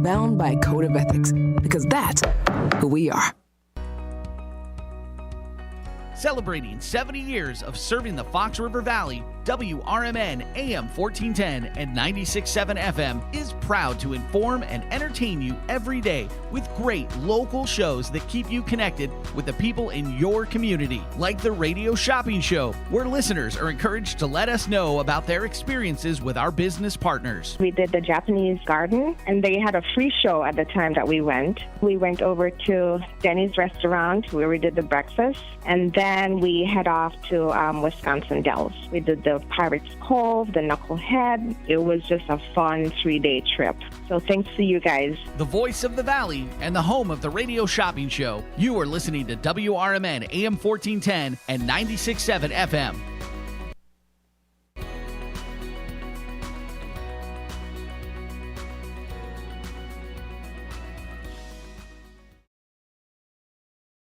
bound by a code of ethics, because that's who we are. Celebrating 70 years of serving the Fox River Valley, WRMN AM 1410 and 96.7 FM is proud to inform and entertain you every day with great local shows that keep you connected with the people in your community, like the Radio Shopping Show, where listeners are encouraged to let us know about their experiences with our business partners. We did the Japanese garden, and they had a free show at the time that we went. We went over to Denny's restaurant where we did the breakfast, and then we head off to Wisconsin Dells. We did the Pirates Cove, the Knucklehead. It was just a fun 3-day trip. So thanks to you guys. The voice of the Valley and the home of the Radio Shopping Show. You are listening to WRMN AM 1410 and 96.7 FM.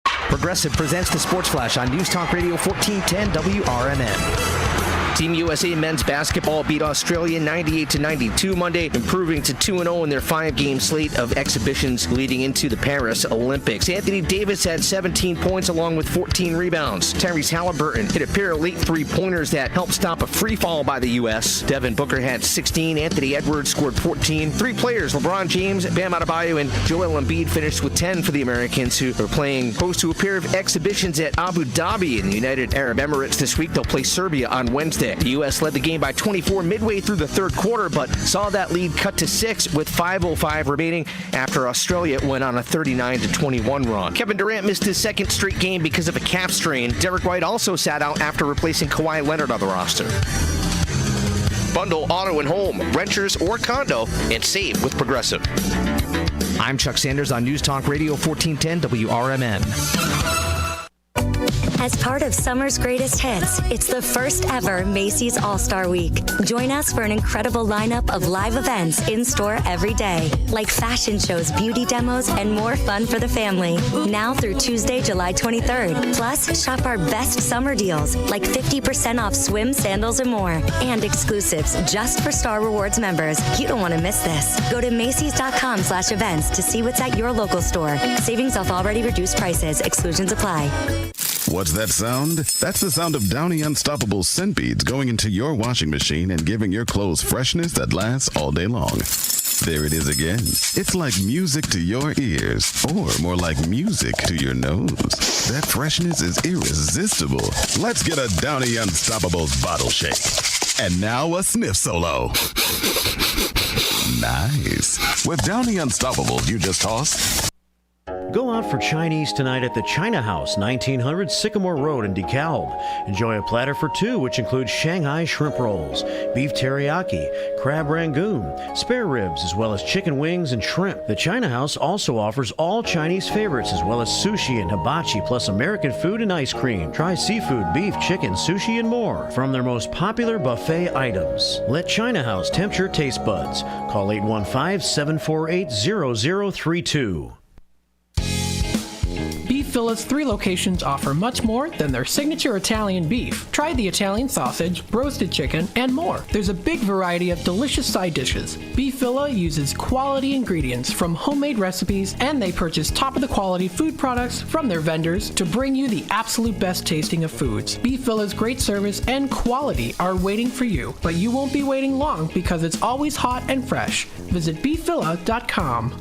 Progressive presents the Sports Flash on News Talk Radio 1410 WRMN. Team USA men's basketball beat Australia 98-92 Monday, improving to 2-0 in their 5-game slate of exhibitions leading into the Paris Olympics. Anthony Davis had 17 points along with 14 rebounds. Tyrese Halliburton hit a pair of late three-pointers that helped stop a free fall by the U.S. Devin Booker had 16. Anthony Edwards scored 14. 3 players, LeBron James, Bam Adebayo, and Joel Embiid finished with 10 for the Americans, who are playing host to a pair of exhibitions at Abu Dhabi in the United Arab Emirates this week. They'll play Serbia on Wednesday. The U.S. led the game by 24 midway through the third quarter, but saw that lead cut to 6 with 5:05 remaining after Australia went on a 39-21 run. Kevin Durant missed his second straight game because of a calf strain. Derek White also sat out after replacing Kawhi Leonard on the roster. Bundle auto and home, renters or condo, and save with Progressive. I'm Chuck Sanders on News Talk Radio 1410 WRMN. As part of summer's greatest hits, it's the first ever Macy's All-Star Week. Join us for an incredible lineup of live events in store every day, like fashion shows, beauty demos, and more fun for the family. Now through Tuesday, July 23rd. Plus, shop our best summer deals, like 50% off swim, sandals, and more, and exclusives just for Star Rewards members. You don't want to miss this. Go to Macys.com/events to see what's at your local store. Savings off already reduced prices. Exclusions apply. What's that sound? That's the sound of Downy Unstoppable scent beads going into your washing machine and giving your clothes freshness that lasts all day long. There it is again. It's like music to your ears, or more like music to your nose. That freshness is irresistible. Let's get a Downy Unstoppables bottle shake. And now a sniff solo. Nice. With Downy Unstoppables, you just toss. Go out for Chinese tonight at the China House, 1900 Sycamore Road in DeKalb. Enjoy a platter for 2, which includes Shanghai shrimp rolls, beef teriyaki, crab rangoon, spare ribs, as well as chicken wings and shrimp. The China House also offers all Chinese favorites, as well as sushi and hibachi, plus American food and ice cream. Try seafood, beef, chicken, sushi, and more from their most popular buffet items. Let China House tempt your taste buds. Call 815-748-0032. Villa's 3 locations offer much more than their signature Italian beef. Try the Italian sausage, roasted chicken, and more. There's a big variety of delicious side dishes. Beef Villa uses quality ingredients from homemade recipes, and they purchase top-of-the-quality food products from their vendors to bring you the absolute best tasting of foods. Beef Villa's great service and quality are waiting for you, but you won't be waiting long because it's always hot and fresh. Visit beefvilla.com.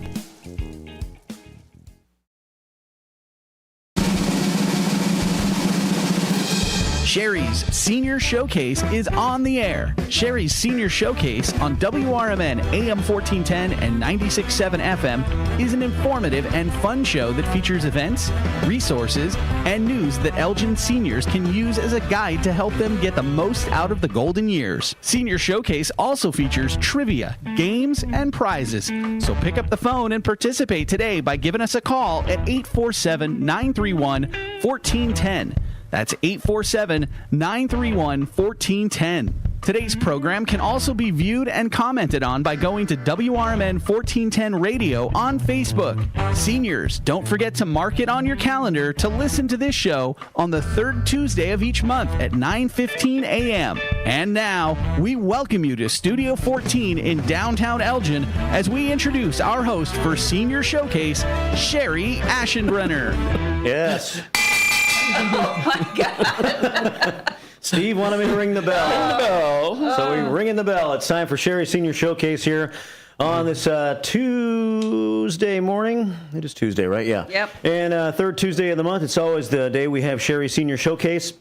Cherie's Senior Showcase is on the air. Cherie's Senior Showcase on WRMN AM 1410 and 96.7 FM is an informative and fun show that features events, resources, and news that Elgin seniors can use as a guide to help them get the most out of the golden years. Senior Showcase also features trivia, games, and prizes. So pick up the phone and participate today by giving us a call at 847-931-1410. That's 847-931-1410. Today's program can also be viewed and commented on by going to WRMN 1410 Radio on Facebook. Seniors, don't forget to mark it on your calendar to listen to this show on the third Tuesday of each month at 9:15 a.m. And now, we welcome you to Studio 14 in downtown Elgin as we introduce our host for Senior Showcase, Cherie Aschenbrenner. Yes. Oh, my God. Steve wanted me to ring the bell. So we're ringing the bell. It's time for Cherie's Senior Showcase here on this Tuesday morning. It is Tuesday, right? Yeah. Yep. And third Tuesday of the month. It's always the day we have Cherie's Senior Showcase.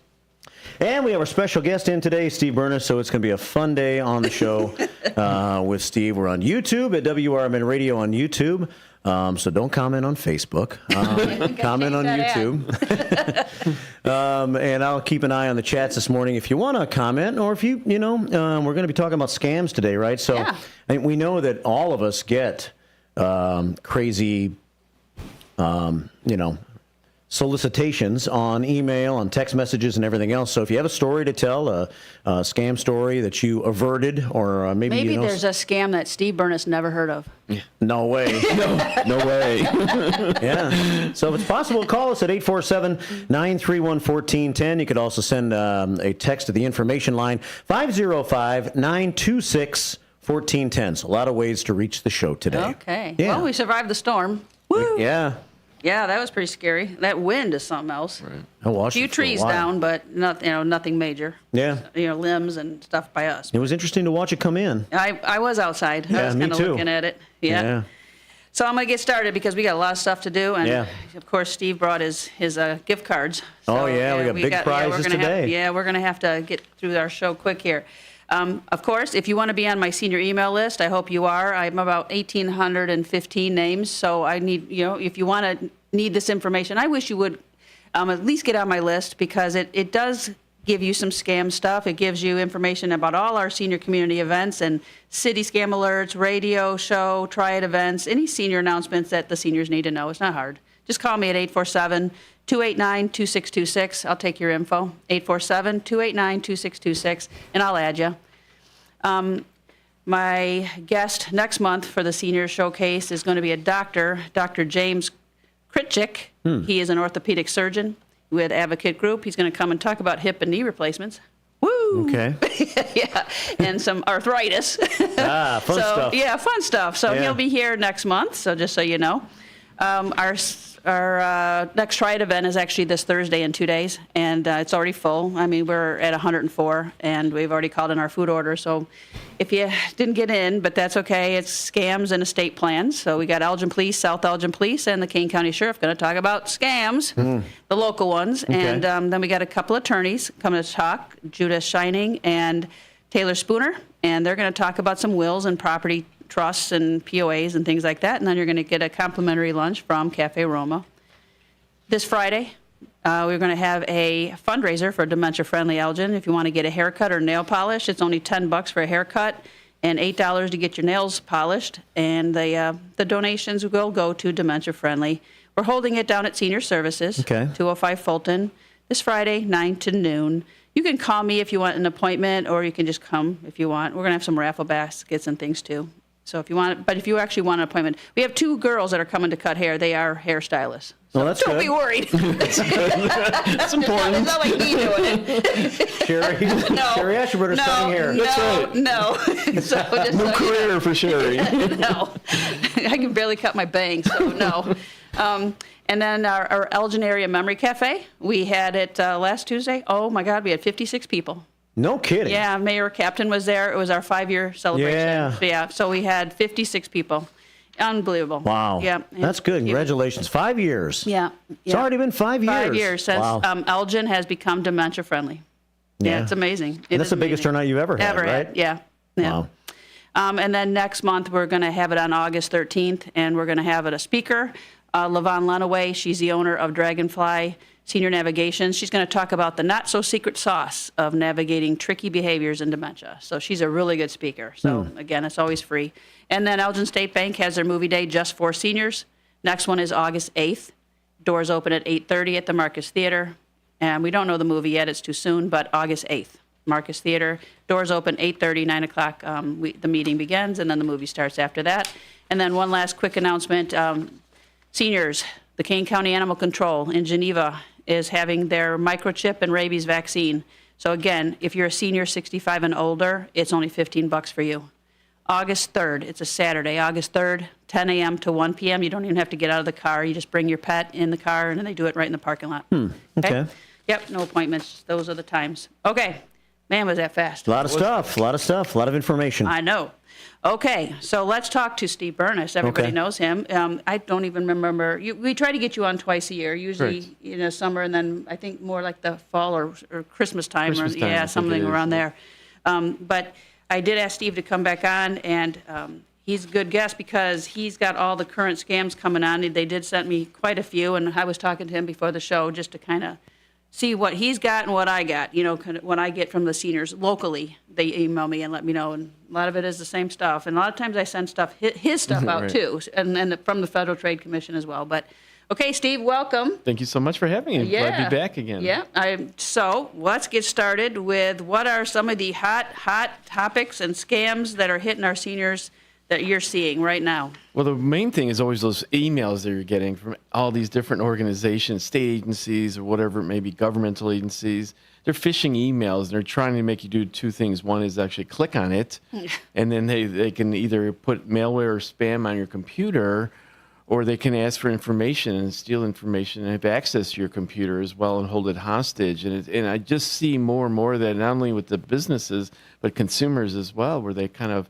And we have our special guest in today, Steve Bernas, so it's going to be a fun day on the show with Steve. We're on YouTube at WRMN Radio on YouTube. So don't comment on Facebook. Comment on YouTube. And I'll keep an eye on the chats this morning if you want to comment, or if we're going to be talking about scams today, right? So we know that all of us get crazy, solicitations on email, on text messages, and everything else. So if you have a story to tell, a scam story that you averted, or maybe there's a scam that Steve Bernas never heard of. No way. No way. Yeah. So if it's possible, call us at 847-931-1410. You could also send a text to the information line, 505-926-1410. So a lot of ways to reach the show today. Okay. Yeah. Well, we survived the storm. Woo! Yeah. Yeah, that was pretty scary. That wind is something else. Right. A few trees down, but nothing major. Yeah. Limbs and stuff by us. It was interesting to watch it come in. I was outside. Yeah, I was me kind of too. looking at it. Yeah. So I'm going to get started because we got a lot of stuff to do. And of course, Steve brought his gift cards. So, we got big prizes today. We're going to have to get through our show quick here. Of course, if you want to be on my senior email list, I hope you are. I'm about 1,815 names. So I need, if you want to need this information, I wish you would at least get on my list, because it does give you some scam stuff. It gives you information about all our senior community events and city scam alerts, radio show, triad events, any senior announcements that the seniors need to know. It's not hard. Just call me at 847-289-2626. I'll take your info, 847-289-2626, and I'll add you. My guest next month for the Senior Showcase is going to be a doctor, Dr. James Kritchik. He is an orthopedic surgeon with Advocate Group. He's going to come and talk about hip and knee replacements. Woo! Okay. Yeah, and some arthritis. Fun stuff. Yeah, fun stuff. So he'll be here next month, so just so you know. Our next Triad event is actually this Thursday in 2 days, and it's already full. I mean, we're at 104, and we've already called in our food order. So if you didn't get in, but that's okay. It's scams and estate plans. So we got Elgin Police, South Elgin Police, and the Kane County Sheriff going to talk about scams, the local ones. Okay. And then we got a couple attorneys coming to talk, Judith Shining and Taylor Spooner, and they're going to talk about some wills and property trusts and POAs and things like that, and then you're going to get a complimentary lunch from Cafe Roma. This Friday, we're going to have a fundraiser for Dementia Friendly Elgin. If you want to get a haircut or nail polish, it's only $10 for a haircut and $8 to get your nails polished, and the donations will go to Dementia Friendly. We're holding it down at Senior Services, 205 Fulton, this Friday, 9 to noon. You can call me if you want an appointment, or you can just come if you want. We're going to have some raffle baskets and things, too. So if you want, but if you actually want an appointment, we have 2 girls that are coming to cut hair. They are hairstylists. So that's don't good. be worried. That's important. It's not like me doing it. Cherie Aschenbrenner cutting hair. No. So just No career for Cherie. No. I can barely cut my bangs, so no. And then our Elgin Area Memory Cafe, we had it last Tuesday. Oh, my God, we had 56 people. No kidding. Yeah, Mayor Captain was there. It was our 5-year celebration. Yeah, so we had 56 people. Unbelievable. Wow. Yeah. That's good. Congratulations. 5 years. Yeah. It's already been 5 years. 5 years since Elgin has become dementia friendly. Yeah, it's amazing. And that's the biggest turnout you've ever had, right? Yeah. Wow. And then next month, we're going to have it on August 13th, and we're going to have it a speaker, LaVon Lenaway. She's the owner of Dragonfly Senior Navigation. She's going to talk about the not-so-secret sauce of navigating tricky behaviors in dementia. So she's a really good speaker. So, again, it's always free. And then Elgin State Bank has their movie day just for seniors. Next one is August 8th. Doors open at 8:30 at the Marcus Theater. And we don't know the movie yet. It's too soon, but August 8th. Marcus Theater. Doors open 8:30, 9 o'clock. The meeting begins, and then the movie starts after that. And then one last quick announcement. Seniors, the Kane County Animal Control in Geneva is having their microchip and rabies vaccine. So again, if you're a senior 65 and older, it's only $15 for you. August 3rd, it's a Saturday, August 3rd, 10 a.m. to 1 p.m. You don't even have to get out of the car. You just bring your pet in the car, and then they do it right in the parking lot. Okay. Yep, no appointments. Those are the times. Okay. Man, was that fast. A lot of stuff, a lot of information. I know. Okay, so let's talk to Steve Bernas. Everybody knows him. I don't even remember. We try to get you on twice a year, usually in the summer, and then I think more like the fall or Christmas time. Something around there. But I did ask Steve to come back on, and he's a good guest because he's got all the current scams coming on. They did send me quite a few, and I was talking to him before the show just to kind of see what he's got and what I got. You know, kind of what I get from the seniors locally. They email me and let me know, and a lot of it is the same stuff. And a lot of times I send his stuff out too, and from the Federal Trade Commission as well. But okay, Steve, welcome. Thank you so much for having me. Glad to be back again. Yeah. So let's get started with what are some of the hot topics and scams that are hitting our seniors that you're seeing right now? Well, the main thing is always those emails that you're getting from all these different organizations, state agencies, or whatever it may be, governmental agencies. They're phishing emails, and they're trying to make you do two things. One is actually click on it, and then they can either put malware or spam on your computer, or they can ask for information and steal information and have access to your computer as well and hold it hostage. And I just see more and more of that, not only with the businesses, but consumers as well, where they kind of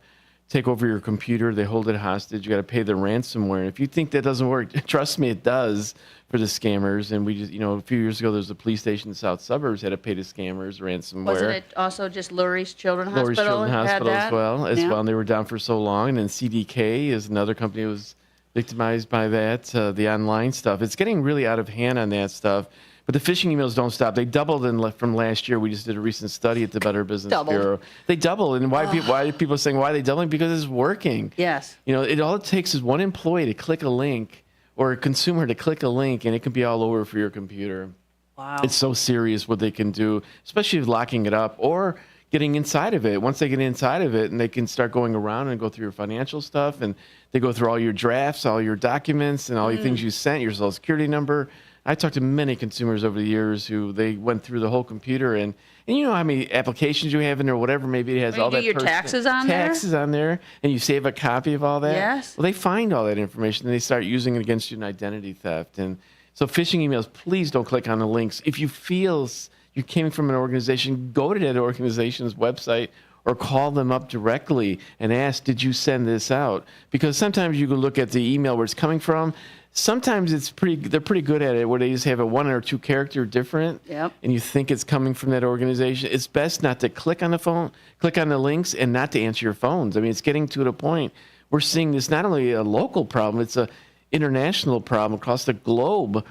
take over your computer, they hold it hostage, you got to pay the ransomware. And if you think that doesn't work, trust me, it does for the scammers. And we just, a few years ago, there was a police station in the south suburbs had to pay the scammers ransomware. Wasn't it also just Lurie's Children's Hospital? Lurie's Children's Hospital as well. And they were down for so long. And then CDK is another company that was victimized by that, the online stuff. It's getting really out of hand on that stuff. But the phishing emails don't stop. They doubled from last year. We just did a recent study at the Better Business Bureau. They doubled. And why are people saying, why are they doubling? Because it's working. Yes. All it takes is one employee to click a link or a consumer to click a link, and it can be all over for your computer. Wow. It's so serious what they can do, especially locking it up or getting inside of it. Once they get inside of it, and they can start going around and go through your financial stuff, and they go through all your drafts, all your documents, and all your things you sent, your Social Security number. I talked to many consumers over the years who they went through the whole computer, and you know how many applications you have in there, whatever, maybe it has all that. You do your taxes on there? Taxes on there, and you save a copy of all that. Yes. Well, they find all that information, and they start using it against you in identity theft. And so phishing emails, please don't click on the links. If you feel you came from an organization, go to that organization's website or call them up directly and ask, did you send this out? Because sometimes you can look at the email where it's coming from. Sometimes they're pretty good at it where they just have a 1 or 2 character different, and you think it's coming from that organization. It's best not to click on the links, and not to answer your phones. I mean, it's getting to the point we're seeing this not only a local problem, it's a international problem across the globe,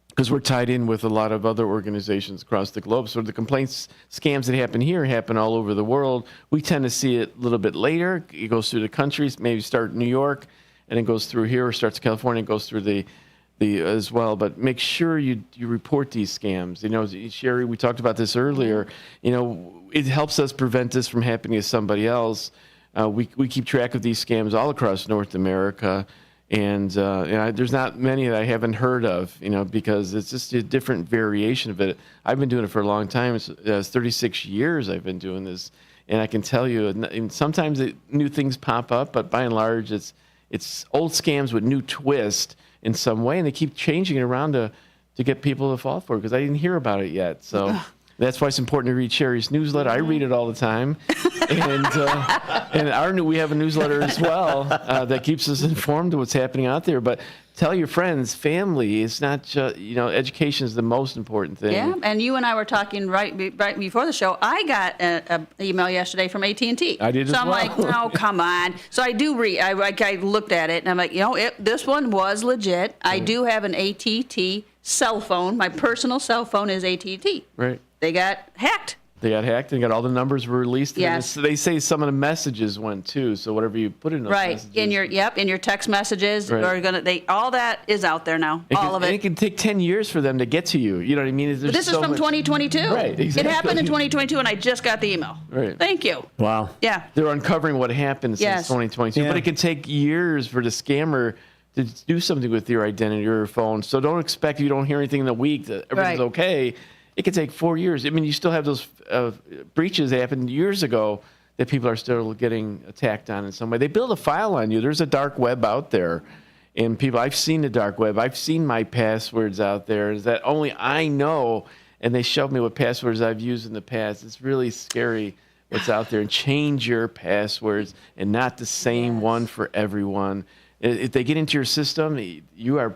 because we're tied in with a lot of other organizations across the globe. So the complaints, scams that happen here happen all over the world. We tend to see it a little bit later. It goes through the countries, maybe start in New York, and it goes through here, or starts in California, and goes through the as well. But make sure you report these scams. Cherie, we talked about this earlier. It helps us prevent this from happening to somebody else. We keep track of these scams all across North America. And there's not many that I haven't heard of, because it's just a different variation of it. I've been doing it for a long time. It's 36 years I've been doing this. And I can tell you, and sometimes new things pop up, but by and large, it's old scams with new twist in some way. And they keep changing it around to get people to fall for it, because I didn't hear about it yet. So that's why it's important to read Cherie's newsletter. I read it all the time. And we have a newsletter as well that keeps us informed of what's happening out there. But tell your friends, family. It's not just, education is the most important thing. Yeah, and you and I were talking right before the show. I got an email yesterday from AT&T. I did as well. So I'm like, no, come on. So I do read. I looked at it, and I'm like, this one was legit. I do have an AT&T cell phone. My personal cell phone is AT&T. Right. They got hacked. They got hacked and got all the numbers were released. Yes. And they say some of the messages went too. So whatever you put in those messages. In your text messages are all that is out there now. All of it. And it can take 10 years for them to get to you. You know what I mean? But this is from 2022. Right, exactly. It happened in 2022 and I just got the email. Right. Thank you. Wow. Yeah. They're uncovering what happened since 2022. But it can take years for the scammer to do something with your identity or your phone. So don't expect you don't hear anything in a week that everything's okay. It could take 4 years. I mean, you still have those breaches that happened years ago that people are still getting attacked on in some way. They build a file on you. There's a dark web out there. And people, I've seen the dark web. I've seen my passwords out there that only I know. And they showed me what passwords I've used in the past. It's really scary what's out there. And change your passwords and not the same one for everyone. If they get into your system, you are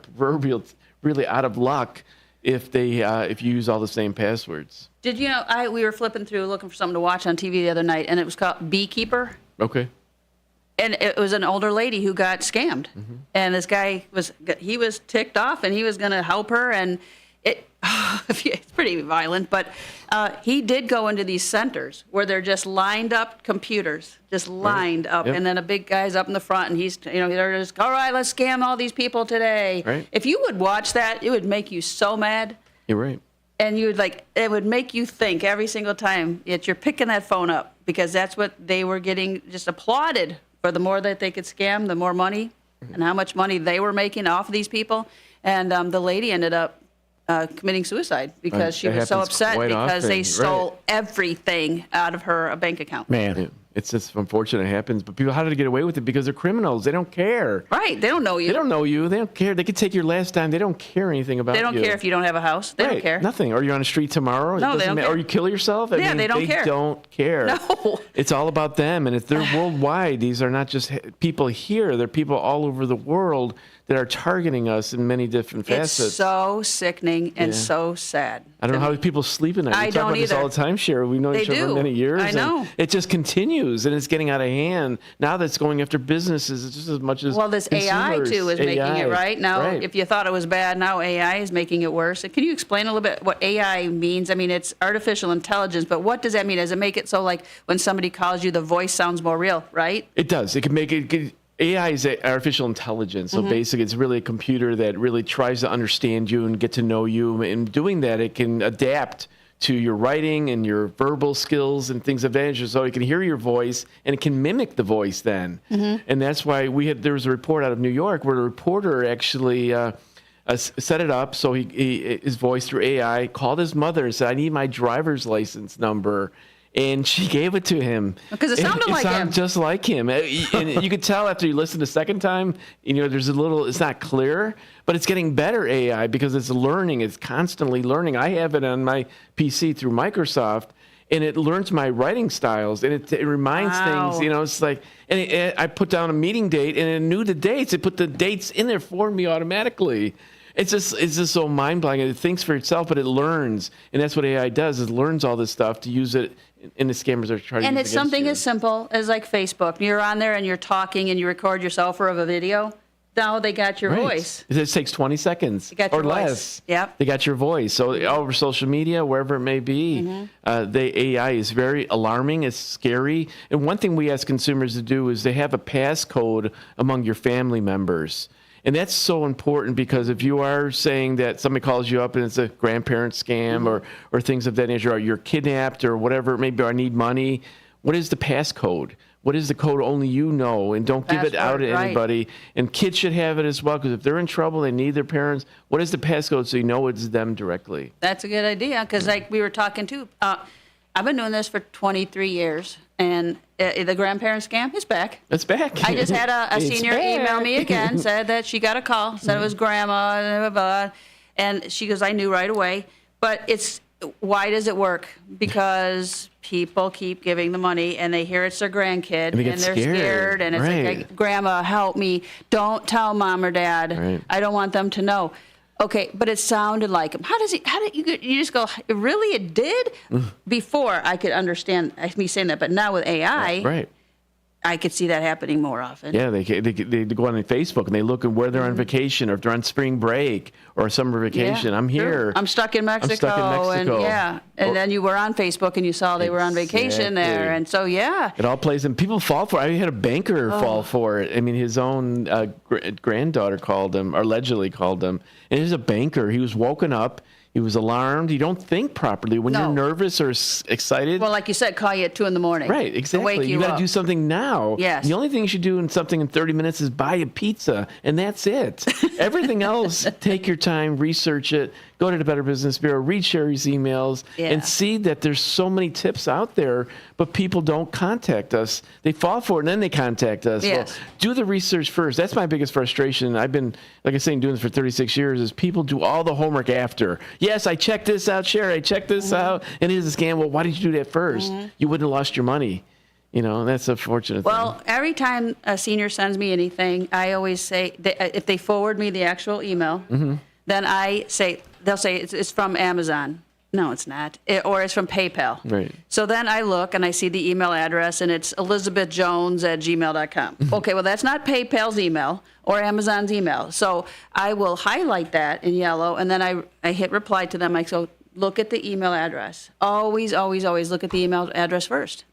really out of luck if you use all the same passwords. Did you know, we were flipping through looking for something to watch on TV the other night, and it was called Beekeeper. Okay. And it was an older lady who got scammed. Mm-hmm. And this guy was ticked off, and he was going to help her, and it's pretty violent, but he did go into these centers where they're just lined up computers, lined up, and then a big guy's up in the front, and he's, they're just, all right, let's scam all these people today. Right. If you would watch that, it would make you so mad. You're right. And you would it would make you think every single time that you're picking that phone up, because that's what they were getting just applauded for. The more that they could scam, the more money, and how much money they were making off of these people. And the lady ended up committing suicide because she was so upset because they stole everything out of her bank account. Man, it's just unfortunate it happens. But people, how did they get away with it? Because they're criminals. They don't care. Right. They don't know you. They don't know you. They don't care. They could take your last dime. They don't care anything about you. They don't care if you don't have a house. They don't care. Nothing. Or you're on the street tomorrow. No, they don't care. Or you kill yourself. I mean, they don't care. They don't care. No. It's all about them. And if they're worldwide, these are not just people here. They're people all over the world that are targeting us in many different facets. It's so sickening and so sad. I don't know how people sleep at night. I we talk don't about this either. all the time, Cherie. We've known each other for many years. I know. And it just continues, and it's getting out of hand. Now that's going after businesses just as much as this AI, too, is making it right. Now, if you thought it was bad, now AI is making it worse. Can you explain a little bit what AI means? I mean, it's artificial intelligence, but what does that mean? Does it make it so, like, when somebody calls you, the voice sounds more real, right? It does. It can make it... AI is artificial intelligence. So basically, it's really a computer that really tries to understand you and get to know you. And doing that, it can adapt to your writing and your verbal skills and things of that nature. So it can hear your voice and it can mimic the voice then. And that's why there was a report out of New York where the reporter actually set it up. So his voice through AI called his mother and said, I need my driver's license number. And she gave it to him. Because it sounded like him. It sounded just like him. And you could tell after you listen the second time, there's it's not clear, but it's getting better AI because it's learning. It's constantly learning. I have it on my PC through Microsoft, and it learns my writing styles, and it reminds things, it's like, and I put down a meeting date, and it knew the dates. It put the dates in there for me automatically. It's just so mind-blowing. It thinks for itself, but it learns. And that's what AI does, is learns all this stuff to use it, and the scammers are trying to use it against you. And it's something as simple as like Facebook. You're on there and you're talking and you record yourself for a video. Now they got your voice. It takes 20 seconds or less. Yep. They got your voice. So all over social media, wherever it may be, the AI is very alarming. It's scary. And one thing we ask consumers to do is they have a passcode among your family members. And that's so important because if you are saying that somebody calls you up and it's a grandparent scam or things of that nature, or you're kidnapped or whatever, maybe I need money, what is the passcode? What is the code only you know? And don't give it out to anybody. And kids should have it as well because if they're in trouble, they need their parents. What is the passcode so you know it's them directly? That's a good idea because like we were talking too. I've been doing this for 23 years, and the grandparent scam is back. It's back. I just had a senior email me again, said that she got a call, said it was grandma, blah, blah, blah, and she goes, I knew right away. But why does it work? Because people keep giving the money, and they hear it's their grandkid, and they're scared, and it's like, Grandma, help me. Don't tell Mom or Dad. Right. I don't want them to know. Okay, but it sounded like him. How did you just go, really it did? Before I could understand me saying that, but now with AI, I could see that happening more often. Yeah, they go on Facebook and they look at where they're on vacation, or if they're on spring break or summer vacation. Yeah, I'm here. Sure. I'm stuck in Mexico. And then you were on Facebook and you saw they were on vacation there, and so it all plays, and people fall for it. I had a banker fall for it. I mean, his own granddaughter called him, or allegedly called him, and he's a banker. He was woken up. He was alarmed. You don't think properly when you're nervous or excited. Well, like you said, call you at 2 a.m. Right, exactly. Wake you got up. to do something now. Yes. The only thing you should do in something in 30 minutes is buy a pizza, and that's it. Everything else, take your time, research it, go to the Better Business Bureau, read Cherie's emails, and see that there's so many tips out there, but people don't contact us. They fall for it, and then they contact us. Yes. Well, do the research first. That's my biggest frustration. I've been, like I say, doing this for 36 years, is people do all the homework after. Yes, I checked this out, Cherie. I checked this out, and it is a scam. Well, why did you do that first? You wouldn't have lost your money. That's a fortunate thing. Well, every time a senior sends me anything, I always say, if they forward me the actual email, then they'll say it's from Amazon. No, it's not. Or it's from PayPal. Right. So then I look and I see the email address, and it's elizabethjones@gmail.com. Okay, well, that's not PayPal's email or Amazon's email. So I will highlight that in yellow, and then I hit reply to them. I go, look at the email address. Always, always, always look at the email address first.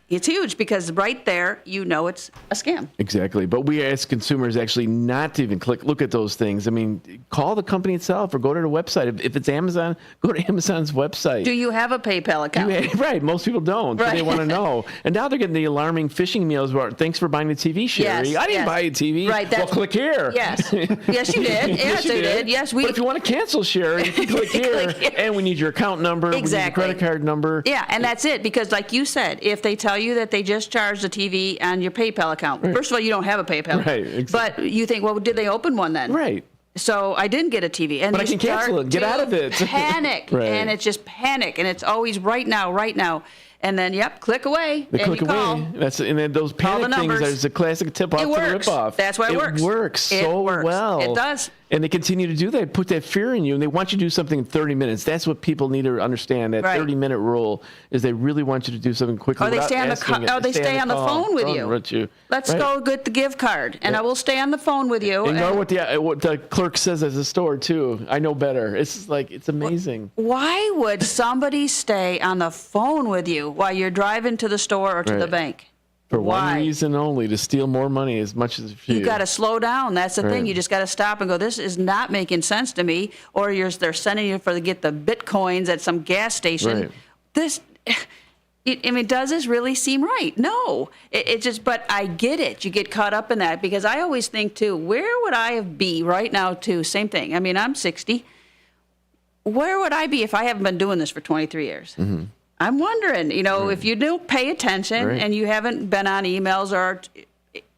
It's huge, because right there, it's a scam. Exactly. But we ask consumers actually not to even look at those things. I mean, call the company itself or go to the website. If it's Amazon, go to Amazon's website. Do you have a PayPal account? Right. Most people don't. Right. But they want to know. And now they're getting the alarming phishing emails where, thanks for buying the TV, Cherie. Yes, I didn't buy a TV. Right. Well, click here. Yes. Yes, you did. Yes, you did. Yes, But if you want to cancel, Cherie, you can click here. And we need your account number. Exactly. We need your credit card number. Yeah, and that's it. Because like you said, if they tell you that they just charged the TV on your PayPal account, first of all, you don't have a PayPal. Right, exactly. But you think, well, did they open one then? Right. So I didn't get a TV. And but I can cancel it. Get out of it. Panic. Right. And it's just panic. And it's always right now. And then, click away. They click away. Call. And then those panic things is a classic tip-off to the rip-off. That's why it works. It works so well. It does. And they continue to do that, put that fear in you, and they want you to do something in 30 minutes. That's what people need to understand. That 30-minute rule is they really want you to do something quickly. Or they stay on the phone with you. Let's go get the gift card, and I will stay on the phone with you. Ignore what the clerk says at the store too. I know better. It's amazing. Why would somebody stay on the phone with you while you're driving to the store or to the bank? For one reason only, to steal more money as much as you. You got to slow down. That's the thing. You just got to stop and go, this is not making sense to me. Or they're sending you to get the Bitcoins at some gas station. Right. Does this really seem right? No. But I get it. You get caught up in that, because I always think, too, where would I be right now, too? Same thing. I mean, I'm 60. Where would I be if I haven't been doing this for 23 years? Mm-hmm. I'm wondering, if you don't pay attention and you haven't been on emails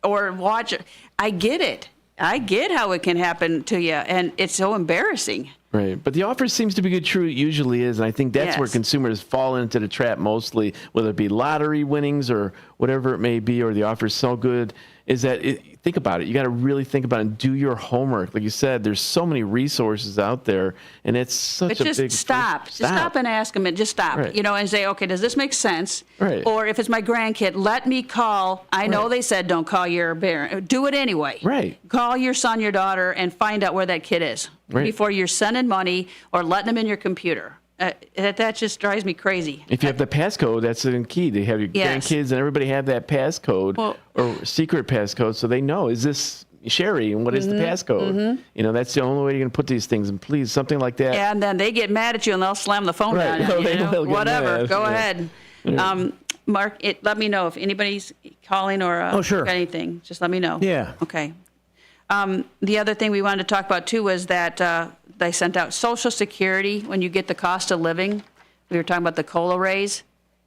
or watch it, I get it. I get how it can happen to you, and it's so embarrassing. Right. But the offer seems to be good. True, it usually is. And I think that's where consumers fall into the trap mostly, whether it be lottery winnings or whatever it may be, or the offer is so good, is that think about it. You got to really think about it and do your homework. Like you said, there's so many resources out there, and it's such a big... Just stop. Just stop and ask them, and just stop, and say, okay, does this make sense? Right. Or if it's my grandkid, let me call. I know they said don't call your parent. Do it anyway. Right. Call your son, your daughter, and find out where that kid is before you're sending money or letting them in your computer. That just drives me crazy. If you have the passcode, that's the key. They have your grandkids and everybody have that passcode or secret passcode, so they know, is this Cherie, and what is the passcode? Mm-hmm. That's the only way you're going to put these things. And please, something like that. And then they get mad at you and they'll slam the phone down. Whatever. Mad. Go ahead. Yeah. Mark, let me know if anybody's calling or anything. Just let me know. Yeah. Okay. The other thing we wanted to talk about, too, was that they sent out Social Security when you get the cost of living. We were talking about the COLA raise.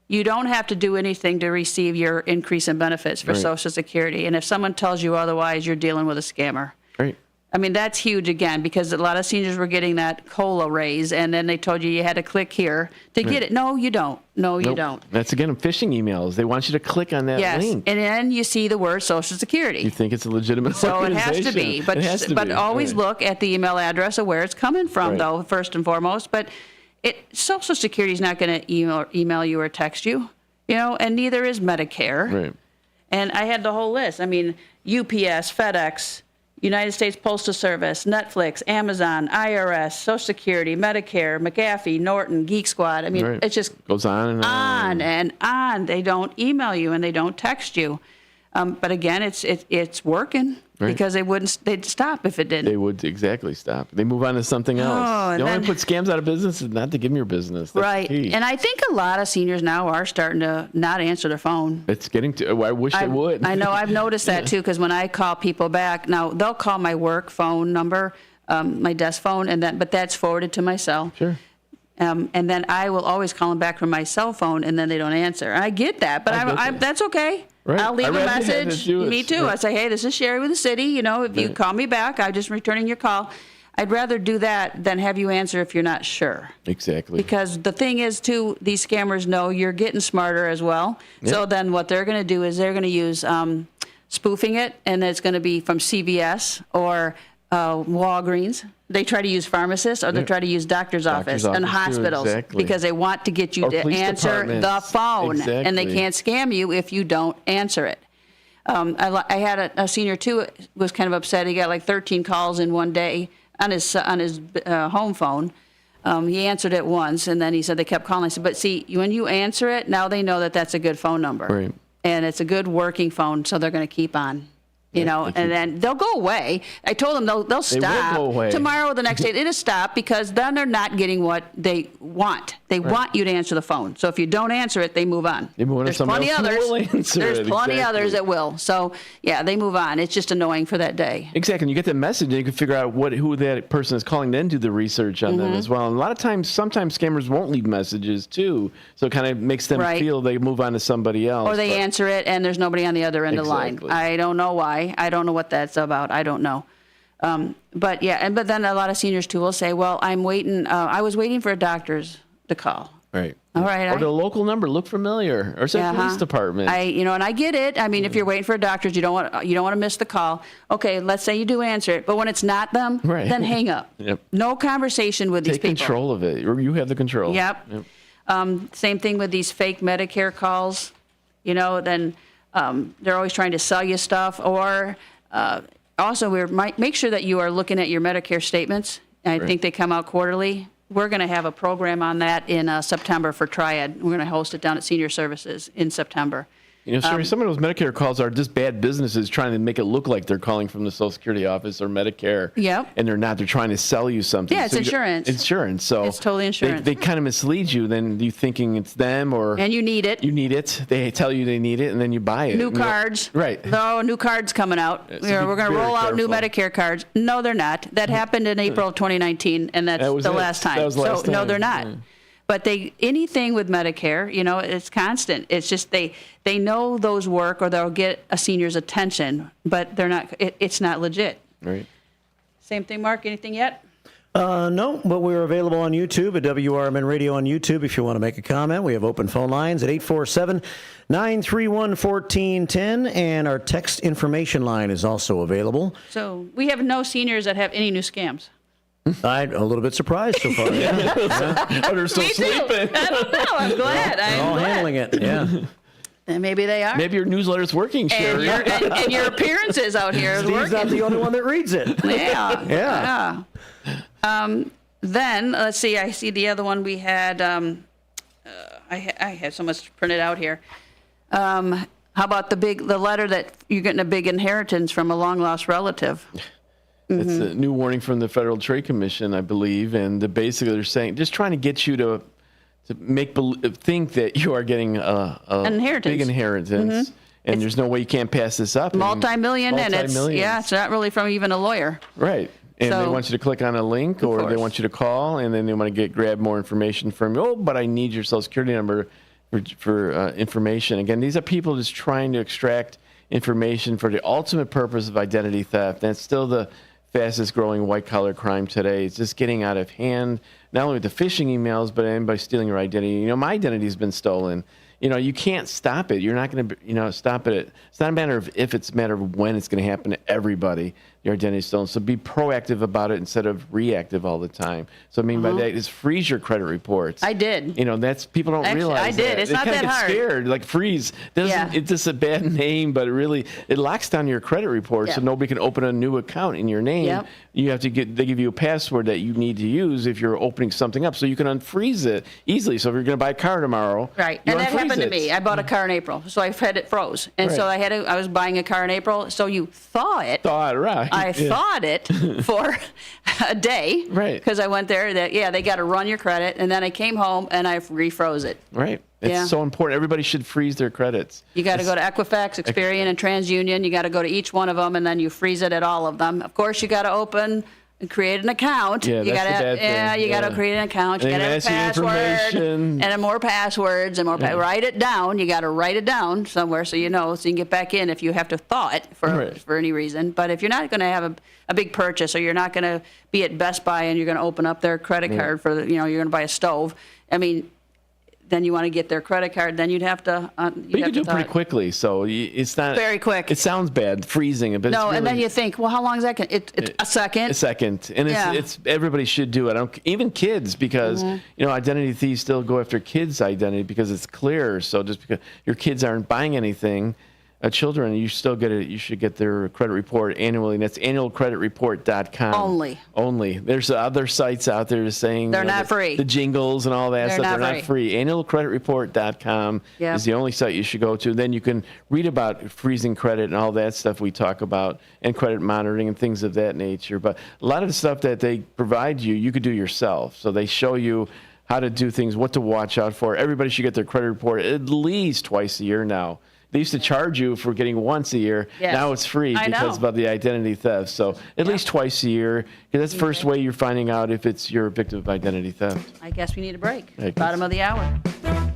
You don't have to do anything to receive your increase in benefits for Social Security. And if someone tells you otherwise, you're dealing with a scammer. Right. I mean, that's huge, again, because a lot of seniors were getting that COLA raise, and then they told you had to click here to get it. No, you don't. No, you don't. That's, again, phishing emails. They want you to click on that link. And then you see the word Social Security. You think it's a legitimate organization. So it has to be. But always look at the email address of where it's coming from, though, first and foremost. But Social Security is not going to email you or text you, and neither is Medicare. Right. And I had the whole list. I mean, UPS, FedEx, United States Postal Service, Netflix, Amazon, IRS, Social Security, Medicare, McAfee, Norton, Geek Squad. I mean, it just goes on and on and on. They don't email you and they don't text you. But again, it's working because they'd stop if it didn't. They would exactly stop. They move on to something else. The only way to put scams out of business is not to give them your business. That's right. key. And I think a lot of seniors now are starting to not answer their phone. It's getting to, I wish they would. I know. I've noticed that too, because when I call people back, now they'll call my work phone number, my desk phone, but that's forwarded to my cell. Sure. And then I will always call them back from my cell phone, and then they don't answer. I get that, but that's okay. Right. I'll leave a message. Me too. Right. I say, hey, this is Cherie with the city. If you call me back, I'm just returning your call. I'd rather do that than have you answer if you're not sure. Exactly. Because the thing is, too, these scammers know you're getting smarter as well. Yep. So then what they're going to do is they're going to use spoofing it, and it's going to be from CVS or Walgreens. They try to use pharmacists, or they try to use doctor's office and hospitals because they want to get you to answer the phone, and they can't scam you if you don't answer it. I had a senior too was kind of upset. He got like 13 calls in one day on his home phone. He answered it once, and then he said they kept calling. I said, but see, when you answer it, now they know that that's a good phone number, right? And it's a good working phone, so they're going to keep on. And then they'll go away. I told them they'll stop. They will go away. Tomorrow or the next day. It'll stop because then they're not getting what they want. They want you to answer the phone. So if you don't answer it, they move on. They move on to somebody else who will answer There's it. plenty others that will. So, yeah, they move on. It's just annoying for that day. Exactly. And you get that message, and you can figure out who that person is calling, then do the research on them as well. And a lot of times, sometimes scammers won't leave messages, too. So it kind of makes them feel they move on to somebody else. Or they answer it, and there's nobody on the other end of the line. I don't know why. I don't know what that's about. I don't know. But then a lot of seniors, too, will say, well, I'm waiting. I was waiting for a doctor's to call. Right. All right. Or the local number look familiar, or say police department. And I get it. I mean, if you're waiting for a doctor's, you don't want to miss the call. Okay, let's say you do answer it, but when it's not them, then hang up. Yep. No conversation with these people. Take control of it. You have the control. Yep. Same thing with these fake Medicare calls. Then they're always trying to sell you stuff. Or also, make sure that you are looking at your Medicare statements. I think they come out quarterly. We're going to have a program on that in September for Triad. We're going to host it down at Senior Services in September. Some of those Medicare calls are just bad businesses trying to make it look like they're calling from the Social Security office or Medicare. Yep. And they're not. They're trying to sell you something. Yeah, it's insurance. Insurance. So it's totally insurance. They kind of mislead you. Then you thinking it's them and you need it. You need it. They tell you they need it, and then you buy it. New cards. Right. No, new cards coming out. So we're going to roll out new Medicare cards. No, they're not. That happened in April of 2019, and that's the last time. That was the last time. No, they're not. Yeah. But anything with Medicare, it's constant. It's just they know those work, or they'll get a senior's attention, but they're not. It's not legit. Right. Same thing, Mark. Anything yet? No, but we're available on YouTube at WRMN Radio on YouTube if you want to make a comment. We have open phone lines at 847-931-1410, and our text information line is also available. So we have no seniors that have any new scams. I'm a little bit surprised so far. They're still sleeping. I don't know. I'm glad. They're all handling it. Yeah. And maybe they are. Maybe your newsletter's working, Cherie. And your appearances out here is working. Steve's not the only one that reads it. Yeah. Then, let's see. I see the other one we had. I had so much printed out here. How about the letter that you're getting a big inheritance from a long-lost relative? It's a new warning from the Federal Trade Commission, I believe, and basically they're saying, just trying to get you to think that you are getting a big inheritance, and there's no way you can't pass this up. Multi-million, and it's not really from even a lawyer. Right. And they want you to click on a link, or they want you to call, and then they want to grab more information from you. Oh, but I need your Social Security number for information. Again, these are people just trying to extract information for the ultimate purpose of identity theft. And it's still the fastest growing white collar crime today. It's just getting out of hand, not only with the phishing emails, but by stealing your identity. My identity has been stolen. You can't stop it. You're not going to, stop it. It's not a matter of if, it's a matter of when it's going to happen to everybody. your identity stolen. So be proactive about it instead of reactive all the time. So I mean by that is freeze your credit reports. I did. That's people don't realize. I did. That. It's they not kinda that get hard. Scared, like freeze. It's just a bad name, but it locks down your credit report, so nobody can open a new account in your name. Yep. You have to they give you a password that you need to use if you're opening something up, so you can unfreeze it easily. So if you're going to buy a car tomorrow, right, you and that unfreeze happened to it. me. I bought a car in April, so I had it froze, and so I was buying a car in April. So you thaw it. Right. I thawed it for a day, right? Because I went there. They got to run your credit, and then I came home and I refroze it. Right. It's so important. Everybody should freeze their credits. You got to go to Equifax, Experian, and TransUnion. You got to go to each one of them, and then you freeze it at all of them. Of course, you got to open and create an account. Yeah, you that's the bad thing. You got to create an account. You got to have a password and more passwords and more. Write it down. You got to write it down somewhere so you know, so you can get back in if you have to thaw it for any reason. But if you're not going to have a big purchase, or you're not going to be at Best Buy and you're going to open up their credit card for you're going to buy a stove. I mean, then you want to get their credit card, then you'd have to. But you can do it pretty quickly, so it's not very quick. It sounds bad, freezing it, but no. It's really, and then you think, well, how long is that? It's a second. A second, and it's everybody should do it. Even kids, because identity thieves still go after kids' identity because it's clear. So just because your kids aren't buying anything. Children, you still get it. You should get their credit report annually, and that's annualcreditreport.com. Only. There's other sites out there saying they're not free. The jingles and all that stuff. They're not free. Annualcreditreport.com is the only site you should go to. Then you can read about freezing credit and all that stuff we talk about, and credit monitoring and things of that nature. But a lot of the stuff that they provide you could do yourself. So they show you how to do things, what to watch out for. Everybody should get their credit report at least twice a year now. They used to charge you for getting once a year. Yes. Now it's free because of the identity theft. So at least twice a year, because that's the first way you're finding out if you're a victim of identity theft. I guess we need a break. Bottom of the hour.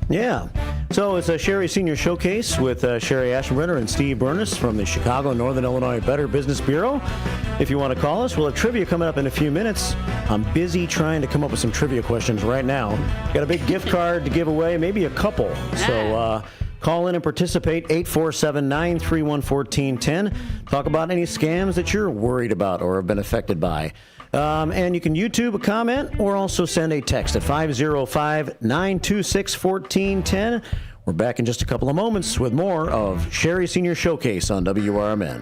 Yeah. So it's a Cherie Senior Showcase with Cherie Aschenbrenner and Steve Bernas from the Chicago Northern Illinois Better Business Bureau. If you want to call us, we'll have trivia coming up in a few minutes. I'm busy trying to come up with some trivia questions right now. Got a big gift card to give away, maybe a couple. So call in and participate, 847-931-1410. Talk about any scams that you're worried about or have been affected by. And you can YouTube a comment or also send a text at 505-926-1410. We're back in just a couple of moments with more of Cherie Senior Showcase on WRMN.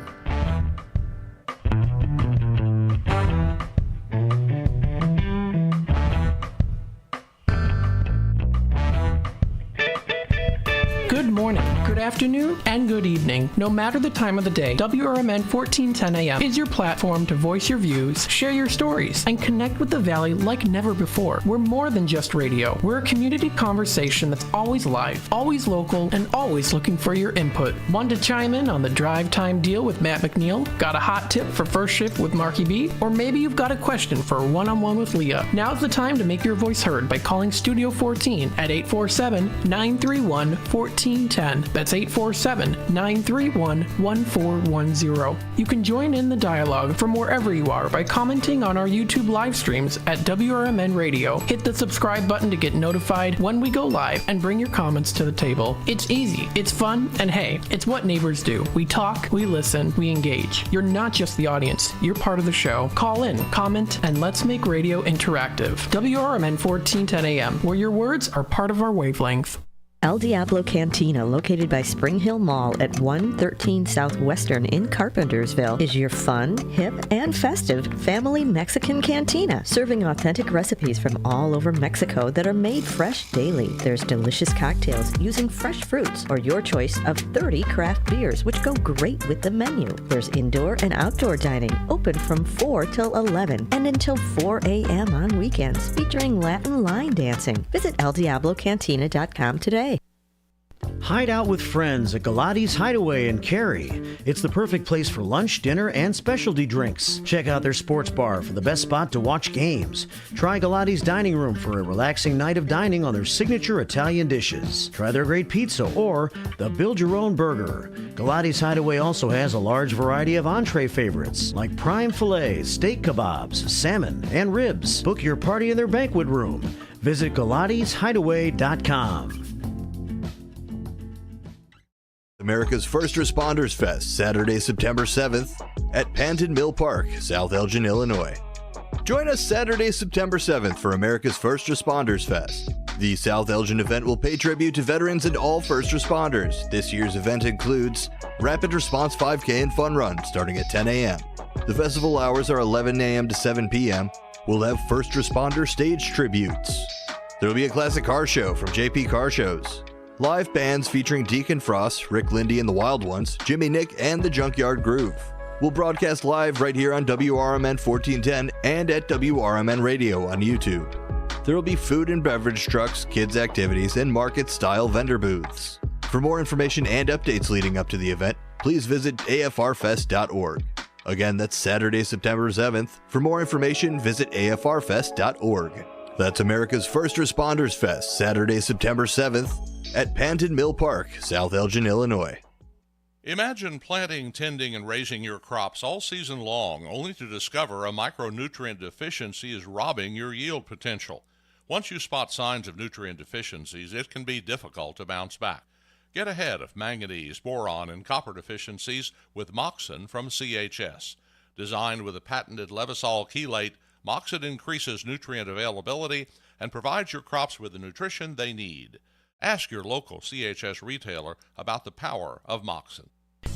Good morning, good afternoon, and good evening. No matter the time of the day, WRMN 1410 AM is your platform to voice your views, share your stories, and connect with the Valley like never before. We're more than just radio. We're a community conversation that's always live, always local, and always looking for your input. Want to chime in on the drive time deal with Matt McNeil? Got a hot tip for first shift with Marky B? Or maybe you've got a question for a one-on-one with Leah. Now's the time to make your voice heard by calling Studio 14 at 847-931-1410. That's 847-931-1410. You can join in the dialogue from wherever you are by commenting on our YouTube live streams at WRMN Radio. Hit the subscribe button to get notified when we go live and bring your comments to the table. It's easy, it's fun, and hey, it's what neighbors do. We talk, we listen, we engage. You're not just the audience, you're part of the show. Call in, comment, and let's make radio interactive. WRMN 1410 AM, where your words are part of our wavelength. El Diablo Cantina, located by Spring Hill Mall at 113 Southwestern in Carpentersville, is your fun, hip, and festive family Mexican cantina, serving authentic recipes from all over Mexico that are made fresh daily. There's delicious cocktails using fresh fruits or your choice of 30 craft beers, which go great with the menu. There's indoor and outdoor dining, open from 4 till 11 and until 4 a.m. on weekends, featuring Latin line dancing. Visit eldiablocantina.com today. Hide out with friends at Galati's Hideaway in Cary. It's the perfect place for lunch, dinner, and specialty drinks. Check out their sports bar for the best spot to watch games. Try Galati's Dining Room for a relaxing night of dining on their signature Italian dishes. Try their great pizza or the build-your-own burger. Galati's Hideaway also has a large variety of entree favorites like prime filet, steak kebabs, salmon, and ribs. Book your party in their banquet room. Visit GalatisHideaway.com. America's First Responders Fest, Saturday, September 7th. at Panton Mill Park, South Elgin, Illinois. Join us Saturday, September 7th for America's First Responders Fest. The South Elgin event will pay tribute to veterans and all first responders. This year's event includes Rapid Response 5K and Fun Run starting at 10 a.m. The festival hours are 11 a.m. to 7 p.m. We'll have first responder stage tributes. There will be a classic car show from JP Car Shows. Live bands featuring Deacon Frost, Rick Lindy and the Wild Ones, Jimmy Nick, and the Junkyard Groove. We'll broadcast live right here on WRMN 1410 and at WRMN Radio on YouTube. There will be food and beverage trucks, kids' activities, and market-style vendor booths. For more information and updates leading up to the event, please visit afrfest.org. Again, that's Saturday, September 7th. For more information, visit afrfest.org. That's America's First Responders Fest, Saturday, September 7th at Panton Mill Park, South Elgin, Illinois. Imagine planting, tending, and raising your crops all season long, only to discover a micronutrient deficiency is robbing your yield potential. Once you spot signs of nutrient deficiencies, it can be difficult to bounce back. Get ahead of manganese, boron, and copper deficiencies with Moxin from CHS. Designed with a patented Levosol chelate, Moxin increases nutrient availability and provides your crops with the nutrition they need. Ask your local CHS retailer about the power of Moxin.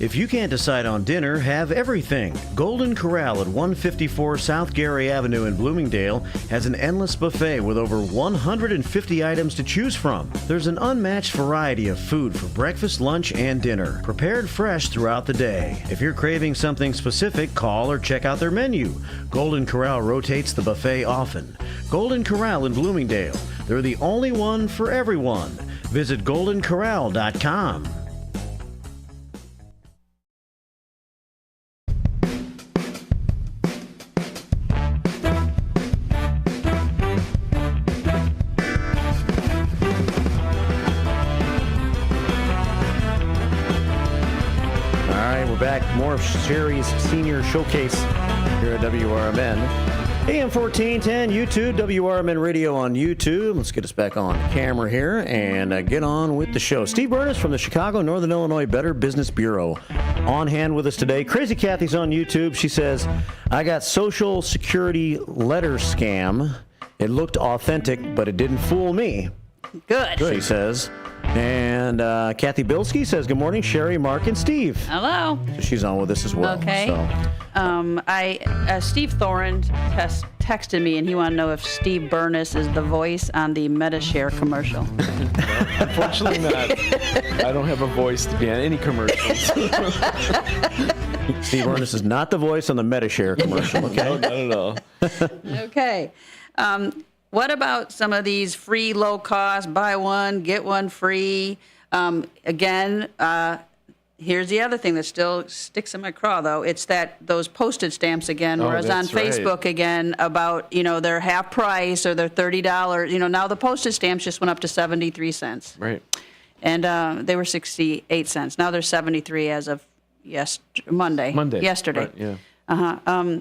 If you can't decide on dinner, have everything. Golden Corral at 154 South Gary Avenue in Bloomingdale has an endless buffet with over 150 items to choose from. There's an unmatched variety of food for breakfast, lunch, and dinner, prepared fresh throughout the day. If you're craving something specific, call or check out their menu. Golden Corral rotates the buffet often. Golden Corral in Bloomingdale. They're the only one for everyone. Visit goldencorral.com. Back, more of Cherie's Senior Showcase here at WRMN. AM 1410, YouTube, WRMN Radio on YouTube. Let's get us back on camera here and get on with the show. Steve Bernas from the Chicago Northern Illinois Better Business Bureau on hand with us today. Crazy Kathy's on YouTube. She says, I got Social Security letter scam. It looked authentic, but it didn't fool me. Good. She says. And Kathy Bilski says, good morning, Cherie, Mark, and Steve. Hello. So she's on with us as well. Okay. So. Steve Thorin texted me, and he wanted to know if Steve Bernas is the voice on the MetaShare commercial. Unfortunately not. I don't have a voice to be on any commercials. Steve Bernas is not the voice on the MetaShare commercial, okay? No, not at all. Okay. What about some of these free, low-cost, buy one, get one free? Again, here's the other thing that still sticks in my craw, though. It's those postage stamps again, whereas on Facebook again about, they're half price or they're $30. Now the postage stamps just went up to 73 cents. Right. And they were 68 cents. Now they're 73 as of Monday. Yesterday. Right, yeah.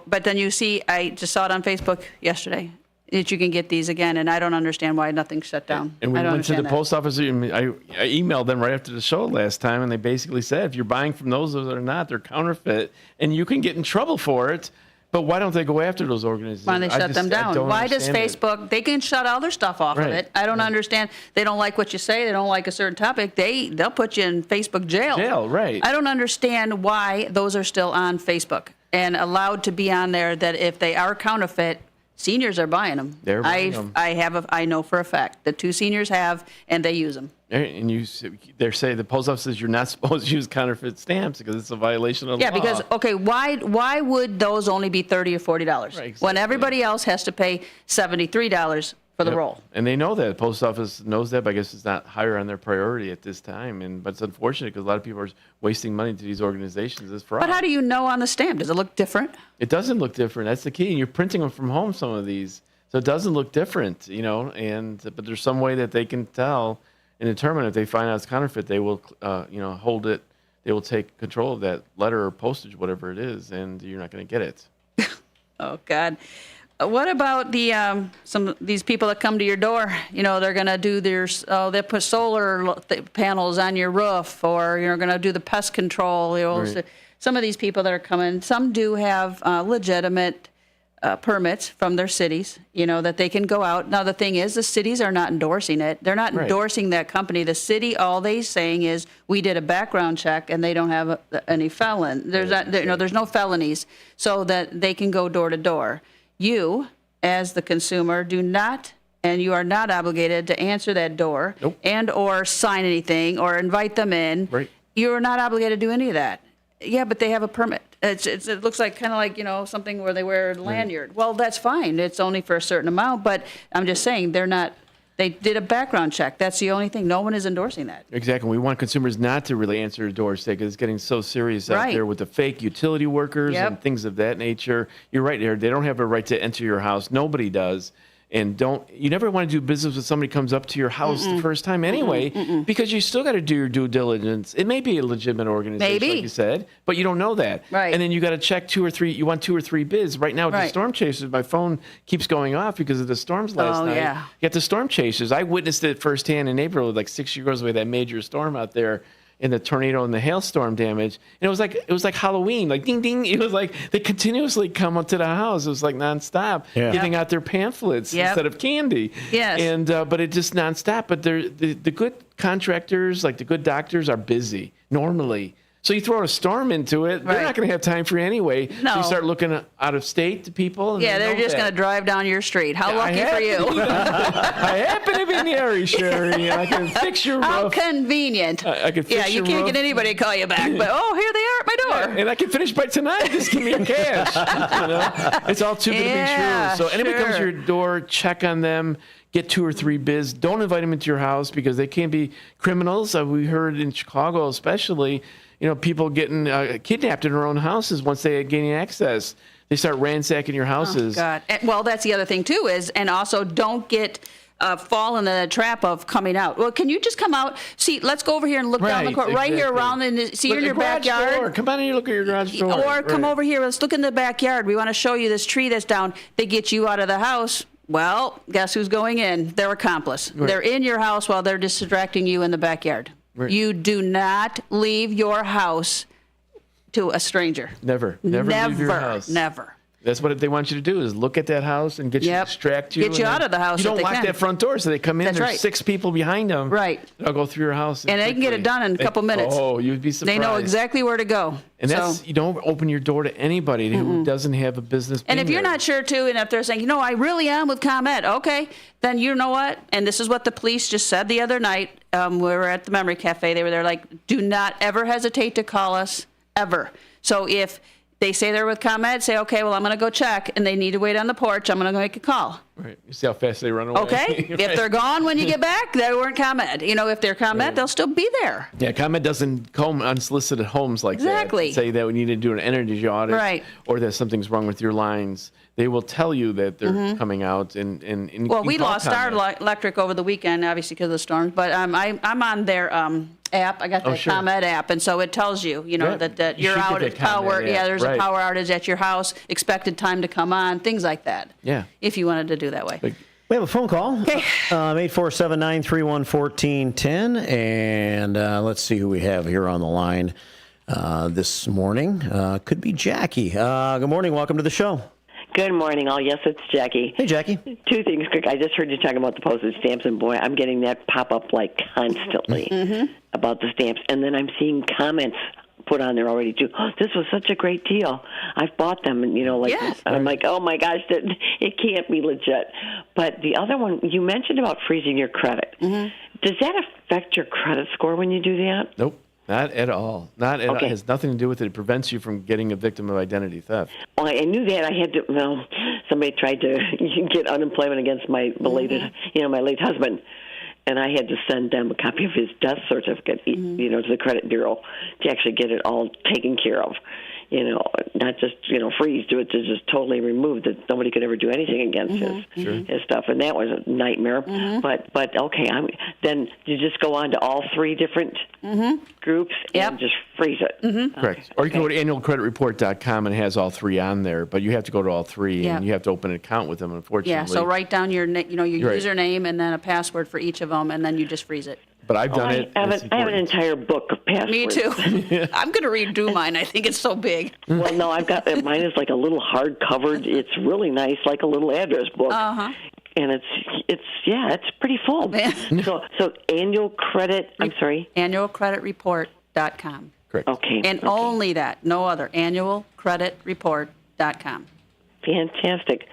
But then you see, I just saw it on Facebook yesterday, that you can get these again, and I don't understand why nothing's shut down. And we went to the post office. I emailed them right after the show last time, and they basically said, if you're buying from those or not, they're counterfeit, and you can get in trouble for it. But why don't they go after those organizations? Why don't they shut them down? Why does Facebook, they can shut all their stuff off of it. I don't understand. They don't like what you say. They don't like a certain topic. They'll put you in Facebook jail. Right. I don't understand why those are still on Facebook and allowed to be on there, that if they are counterfeit, seniors are buying them. They're buying them. I know for a fact that 2 seniors have, and they use them. And they say the post office says you're not supposed to use counterfeit stamps because it's a violation of the law. Yeah, because why would those only be $30 or $40 exactly. when everybody else has to pay $73 for the roll? And they know that. The post office knows that, but I guess it's not higher on their priority at this time. But it's unfortunate because a lot of people are wasting money to these organizations. It's fraud. But how do you know on the stamp? Does it look different? It doesn't look different. That's the key. And you're printing them from home, some of these. So it doesn't look different, but there's some way that they can tell and determine if they find out it's counterfeit, they will, hold it. They will take control of that letter or postage, whatever it is, and you're not going to get it. Oh, God. What about these people that come to your door? They're going to do they put solar panels on your roof, or you're going to do the pest control. Right. some of these people that are coming, some do have legitimate permits from their cities, that they can go out. Now, the thing is, the cities are not endorsing it. They're not endorsing that company. The city, all they're saying is, we did a background check, and they don't have any felon. There's no felonies, so that they can go door to door. You, as the consumer, do not, and you are not obligated to answer that door and or sign anything or invite them in. Right. You're not obligated to do any of that. Yeah, but they have a permit. It looks like kind of like, something where they wear a lanyard. Right. Well, that's fine. It's only for a certain amount, but I'm just saying they did a background check. That's the only thing. No one is endorsing that. Exactly. We want consumers not to really answer the doors because it's getting so serious out there with the fake utility workers and things of that nature. You're right there. They don't have a right to enter your house. Nobody does. And you never want to do business with somebody who comes up to your house the first time anyway, because you still got to do your due diligence. It may be a legitimate organization, like you said, but you don't know that. Right. And then you got to check 2 or 3. You want 2 or 3 bids. Right now with the storm chasers, my phone keeps going off because of the storms last night. Yeah. You got the storm chasers. I witnessed it firsthand in April, like 6 years ago, that major storm out there. In the tornado and the hailstorm damage, and it was like Halloween, like ding ding. It was like they continuously come up to the house. It was like nonstop, giving out their pamphlets instead of candy. Yes, and but it just nonstop. But the good contractors, like the good doctors, are busy normally. So you throw a storm into it, they're not going to have time for you anyway. No. So you start looking out of state to people. And they're just going to drive down your street. How lucky for you. I happen to be in the area, Cherie, and I can fix your roof. How convenient. I can fix you can't get anybody to call you back, but here they are at my door. And I can finish by tonight. Just give me your cash. It's all too good to be true. So anybody comes to your door, check on them. Get 2 or 3 bids. Don't invite them into your house because they can be criminals. We heard in Chicago especially, people getting kidnapped in their own houses once they gain access. They start ransacking your houses. Oh, God. Well, that's the other thing, too, and also don't get fall in the trap of coming out. Well, can you just come out? See, let's go over here and look down the court, right here around, and see, you're in your backyard. Door. Come on and look at your garage door. Or come over here. Let's look in the backyard. We want to show you this tree that's down. They get you out of the house. Well, guess who's going in? Their accomplice. Right. They're in your house while they're distracting you in the backyard. Right. You do not leave your house to a stranger. Never leave your house. Never. That's what they want you to do, is look at that house and get you, distract you. Get you out of the house. You don't lock that front door, so they come in. There's 6 people behind them. Right. They'll go through your house. And they can get it done in a couple minutes. Oh, you'd be surprised. They know exactly where to go. And you don't open your door to anybody who doesn't have a business. And if you're not sure, too, and if they're saying, I really am with ComEd, okay, then you know what? And this is what the police just said the other night. We were at the Memory Cafe. They were there like, do not ever hesitate to call us, ever. So if they say they're with ComEd, say, okay, well, I'm going to go check, and they need to wait on the porch. I'm going to go make a call. Right. You see how fast they run away. Okay. Right. If they're gone when you get back, they weren't ComEd. If they're ComEd, they'll still be there. Yeah, ComEd doesn't comb unsolicited homes like that. Exactly. Say that we need to do an energy audit, or that something's wrong with your lines. They will tell you that they're coming out and well, we lost our electric over the weekend, obviously because of the storms. But I'm on their app. I got the ComEd app, and so it tells you, that you're out at power. Yeah, there's a power outage at your house. Expected time to come on. Things like that. Yeah. If you wanted to do that way. We have a phone call. Okay. 847-931-1410, and let's see who we have here on the line this morning. Could be Jackie. Good morning. Welcome to the show. Good morning, all. Yes, it's Jackie. Hey, Jackie. 2 things quick. I just heard you talking about the postage stamps, and boy, I'm getting that pop up constantly about the stamps. And then I'm seeing comments put on there already too. Oh, this was such a great deal. I've bought them, and I'm like, oh my gosh, it can't be legit. But the other one you mentioned about freezing your credit. Does that affect your credit score when you do that? Nope. Not at all. Not at all. It has nothing to do with it. It prevents you from getting a victim of identity theft. Well, I knew that. I had to. Well, somebody tried to get unemployment against my belated, my late husband, and I had to send them a copy of his death certificate, to the credit bureau to actually get it all taken care of. Not just, freeze, do it to just totally remove that nobody could ever do anything against his stuff. And that was a nightmare. But okay, then you just go on to all 3 different groups and just freeze it. Correct. Or you can go to annualcreditreport.com and it has all 3 on there, but you have to go to all 3 and you have to open an account with them, unfortunately. Yeah, so write down your username and then a password for each of them, and then you just freeze it. But I've done it. I have an entire book of passwords. Me too. I'm going to redo mine. I think it's so big. Well, no, I've got mine is like a little hard-covered. It's really nice, like a little address book. Uh-huh. And it's pretty full. So annual credit. I'm sorry. Annualcreditreport.com. Correct. Okay. And only that, no other. Annualcreditreport.com. Fantastic.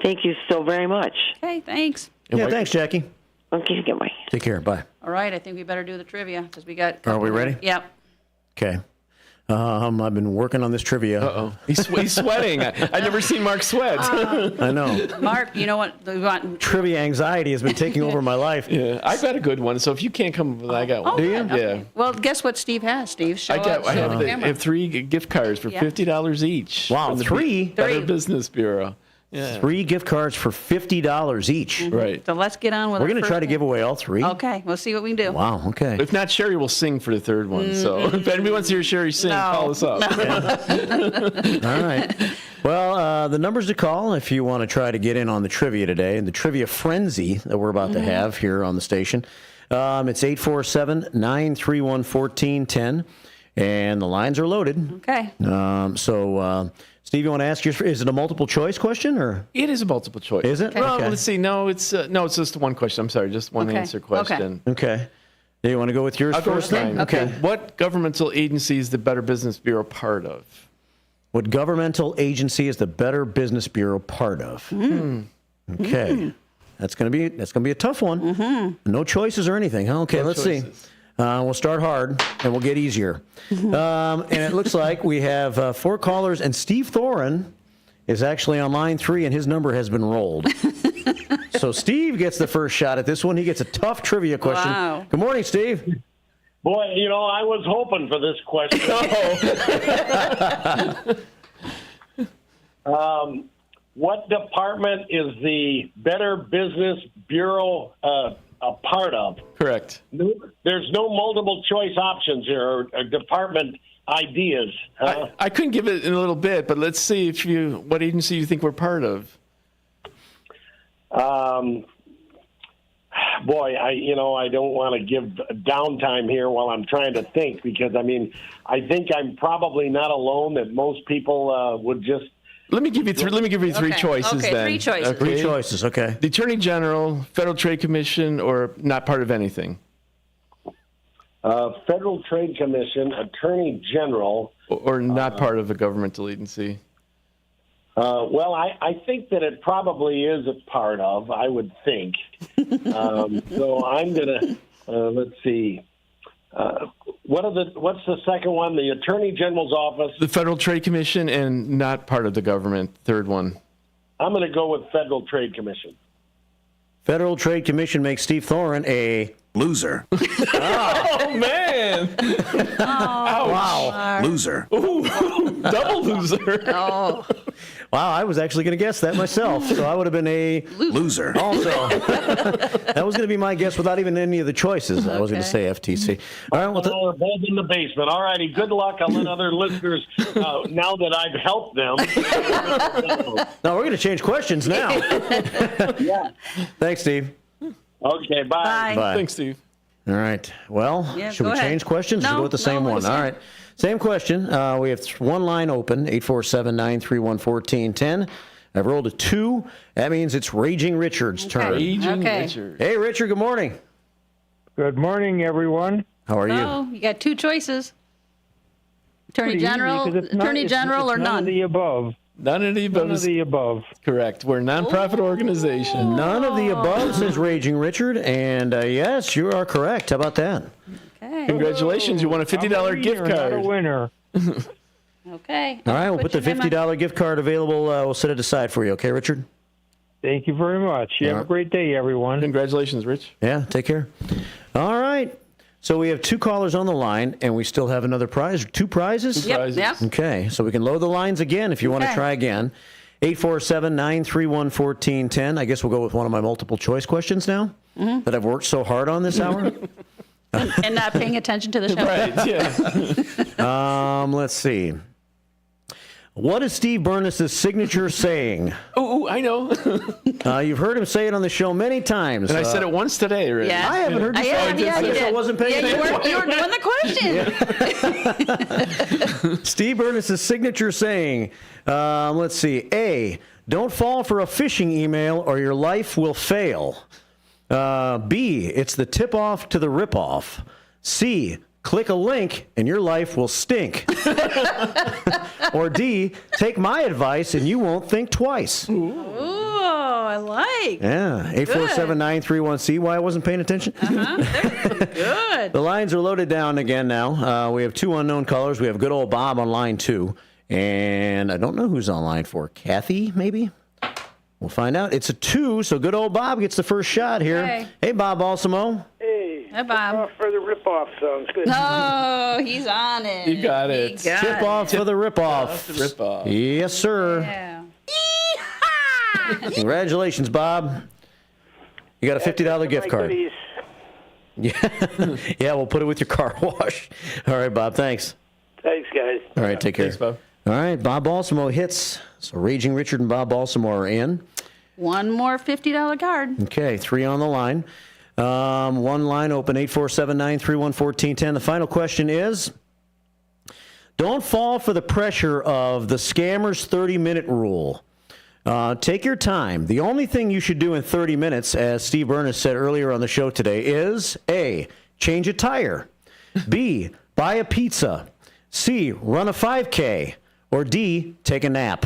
Thank you so very much. Okay, thanks. Yeah, thanks, Jackie. Okay, goodbye. Take care. Bye. All right, I think we better do the trivia because we got. Are we ready? Yep. Okay. I've been working on this trivia. Uh-oh. He's sweating. I've never seen Mark sweat. I know. Mark, you know what? We want Trivia anxiety has been taking over my life. Yeah, I've got a good one. So if you can't come up with it, I got one. Do you? Okay. Yeah. Well, guess what Steve has, Steve? I have 3 gift cards for $50 each. Wow, 3? Better Business Bureau. Yeah. 3 gift cards for $50 each. Right. So let's get on with. We're going to try to give away all 3. Okay, we'll see what we can do. Wow. Okay. If not, Cherie will sing for the third one. So if anybody wants to hear Cherie sing, call us up. All right. Well, the numbers to call if you want to try to get in on the trivia today and the trivia frenzy that we're about to have here on the station. It's 847-931-1410, and the lines are loaded. Okay. Steve, you want to ask is it a multiple choice question or? It is a multiple choice. Is it? Okay. Well, Okay. let's see. No, it's just one question. I'm sorry, just one answer question. Okay. Do you want to go with yours I'll go first? with mine. Okay. What governmental agency is the Better Business Bureau part of? What governmental agency is the Better Business Bureau part of? Okay. That's gonna be a tough one. No choices or anything. Huh? Okay, let's see. We'll start hard and we'll get easier. And it looks like we have 4 callers, and Steve Thoren is actually on line 3, and his number has been rolled. So Steve gets the first shot at this one. He gets a tough trivia question. Wow. Good morning, Steve. Boy, I was hoping for this question. What department is the Better Business Bureau a part of? Correct. There's no multiple choice options here or department ideas. I couldn't give it in a little bit, but let's see what agency you think we're part of. Boy, I don't want to give downtime here while I'm trying to think, because I think I'm probably not alone that most people would just. Let me give you 3 choices then. 3 choices. Okay. 3 choices, okay. The Attorney General, Federal Trade Commission, or not part of anything? Federal Trade Commission, Attorney General. Or not part of a governmental agency? Well, I think that it probably is a part of, I would think. So I'm going to, let's see. What's the second one? The Attorney General's office. The Federal Trade Commission and not part of the government. Third one. I'm going to go with Federal Trade Commission. Federal Trade Commission makes Steve Thoren a loser. Oh, man. Wow. Loser. Ooh, double loser. Oh. Wow, I was actually going to guess that myself, so I would have been a loser. Also, that was going to be my guess without even any of the choices. I was going to say FTC. All right, we're both in the basement. All righty, good luck. I'll let other listeners, now that I've helped them. No, we're going to change questions now. Yeah. Thanks, Steve. Okay, bye. Bye. Thanks, Steve. All right. Well, should we change questions or go with the same one? All right. Same question. We have one line open, 847-931-1410. I've rolled a 2. That means it's Raging Richard's turn. Raging Richard. Hey, Richard, good morning. Good morning, everyone. How are you? You got 2 choices. Attorney Pretty General, easy, 'cause it's Attorney General, or none none? of the above. None of the above. None of the above. Correct. We're a nonprofit organization. None of the above, says Raging Richard. And yes, you are correct. How about that? Okay. Congratulations. You won a $50 gift card. Not a winner. Okay. All right, we'll put the $50 gift card available. We'll set it aside for you. Okay, Richard? Thank you very much. You have a great day, everyone. Congratulations, Rich. Yeah, take care. All right. So we have 2 callers on the line, and we still have another prize. 2 prizes? Yep. Okay, so we can load the lines again if you want to try again. 847-931-1410. I guess we'll go with one of my multiple choice questions now that I've worked so hard on this hour. And not paying attention to the show. Right, yeah. Let's see. What is Steve Bernas' signature saying? Oh, I know. You've heard him say it on the show many times. And I said it once today, right? Yeah. I haven't heard you say it. Yeah, I guess did. I wasn't paying attention. You were doing the question. Steve Bernas' signature saying, let's see. A, don't fall for a phishing email or your life will fail. B, it's the tip-off to the ripoff. C, click a link and your life will stink. Or D, take my advice and you won't think twice. Ooh, I like. Yeah, 847-931-C. Why I wasn't paying attention? Good. The lines are loaded down again now. We have 2 unknown callers. We have good old Bob on line 2. And I don't know who's on line 4. Kathy, maybe? We'll find out. It's a 2, so good old Bob gets the first shot here. Hey. Hey, Bob Balsamo. Hey. Hi, Bob. For the ripoff sounds good. No, he's on it. You got it. Tip off for the ripoff. Ripoff. Yes, sir. Yeah. Congratulations, Bob. You got a $50 gift card. Goodies. Yeah. Yeah, we'll put it with your car wash. All right, Bob, thanks. Thanks, guys. All right, take care. Thanks, Bob. All right, Bob Balsamo hits. So Raging Richard and Bob Balsamo are in. One more $50 card. Okay, 3 on the line. One line open, 847-931-1410. The final question is, don't fall for the pressure of the scammer's 30-minute rule. Take your time. The only thing you should do in 30 minutes, as Steve Bernas said earlier on the show today, is A, change a tire. B, buy a pizza. C, run a 5K. Or D, take a nap.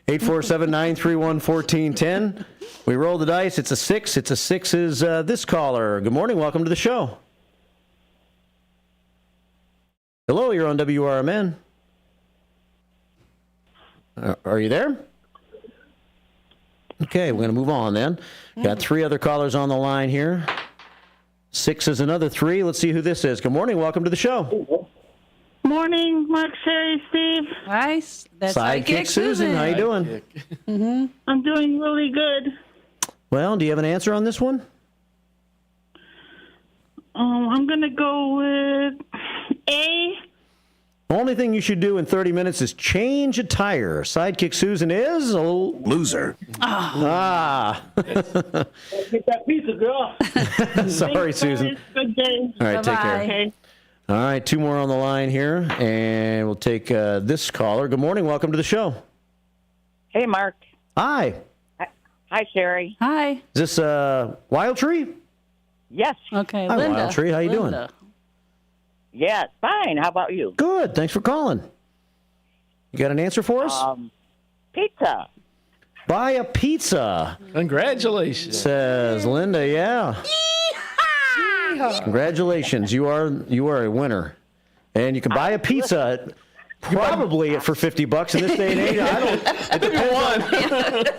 847-931-1410. We roll the dice. It's a 6. It's a 6 is this caller. Good morning. Welcome to the show. Hello, you're on WRMN. Are you there? Okay, we're going to move on then. Got 3 other callers on the line here. 6 is another 3. Let's see who this is. Good morning. Welcome to the show. Morning, Mark, Cherie, Steve. Nice. That's Sidekick Susan. How you doing? I'm doing really good. Well, do you have an answer on this one? I'm going to go with A. Only thing you should do in 30 minutes is change a tire. Sidekick Susan is a loser. Ah. Get that pizza, girl. Sorry, Susan. Good day. All right, take care. Okay. All right, 2 more on the line here, and we'll take this caller. Good morning. Welcome to the show. Hey, Mark. Hi. Hi, Cherie. Hi. Is this Wild Tree? Yes. Okay, Hi, Linda. Wild Tree. How you doing? Yes, fine. How about you? Good. Thanks for calling. You got an answer for us? Pizza. Buy a pizza. Congratulations. Says Linda, yeah. Congratulations. You are a winner. And you can buy a pizza probably for $50 in this day and age.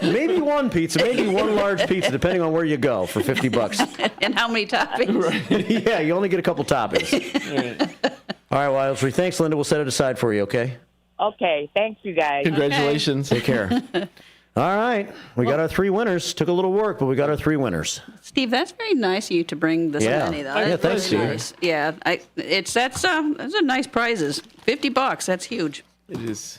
Maybe one pizza, maybe one large pizza, depending on where you go for $50. And how many toppings? Yeah, you only get a couple toppings. All right, Wild Tree. Thanks, Linda. We'll set it aside for you, okay? Okay. Thanks, you guys. Congratulations. Take care. All right. We got our 3 winners. Took a little work, but we got our 3 winners. Steve, that's very nice of you to bring this many, though. Yeah, That's thanks, Steve. nice. Yeah, that's a nice prizes. $50. That's huge. It is.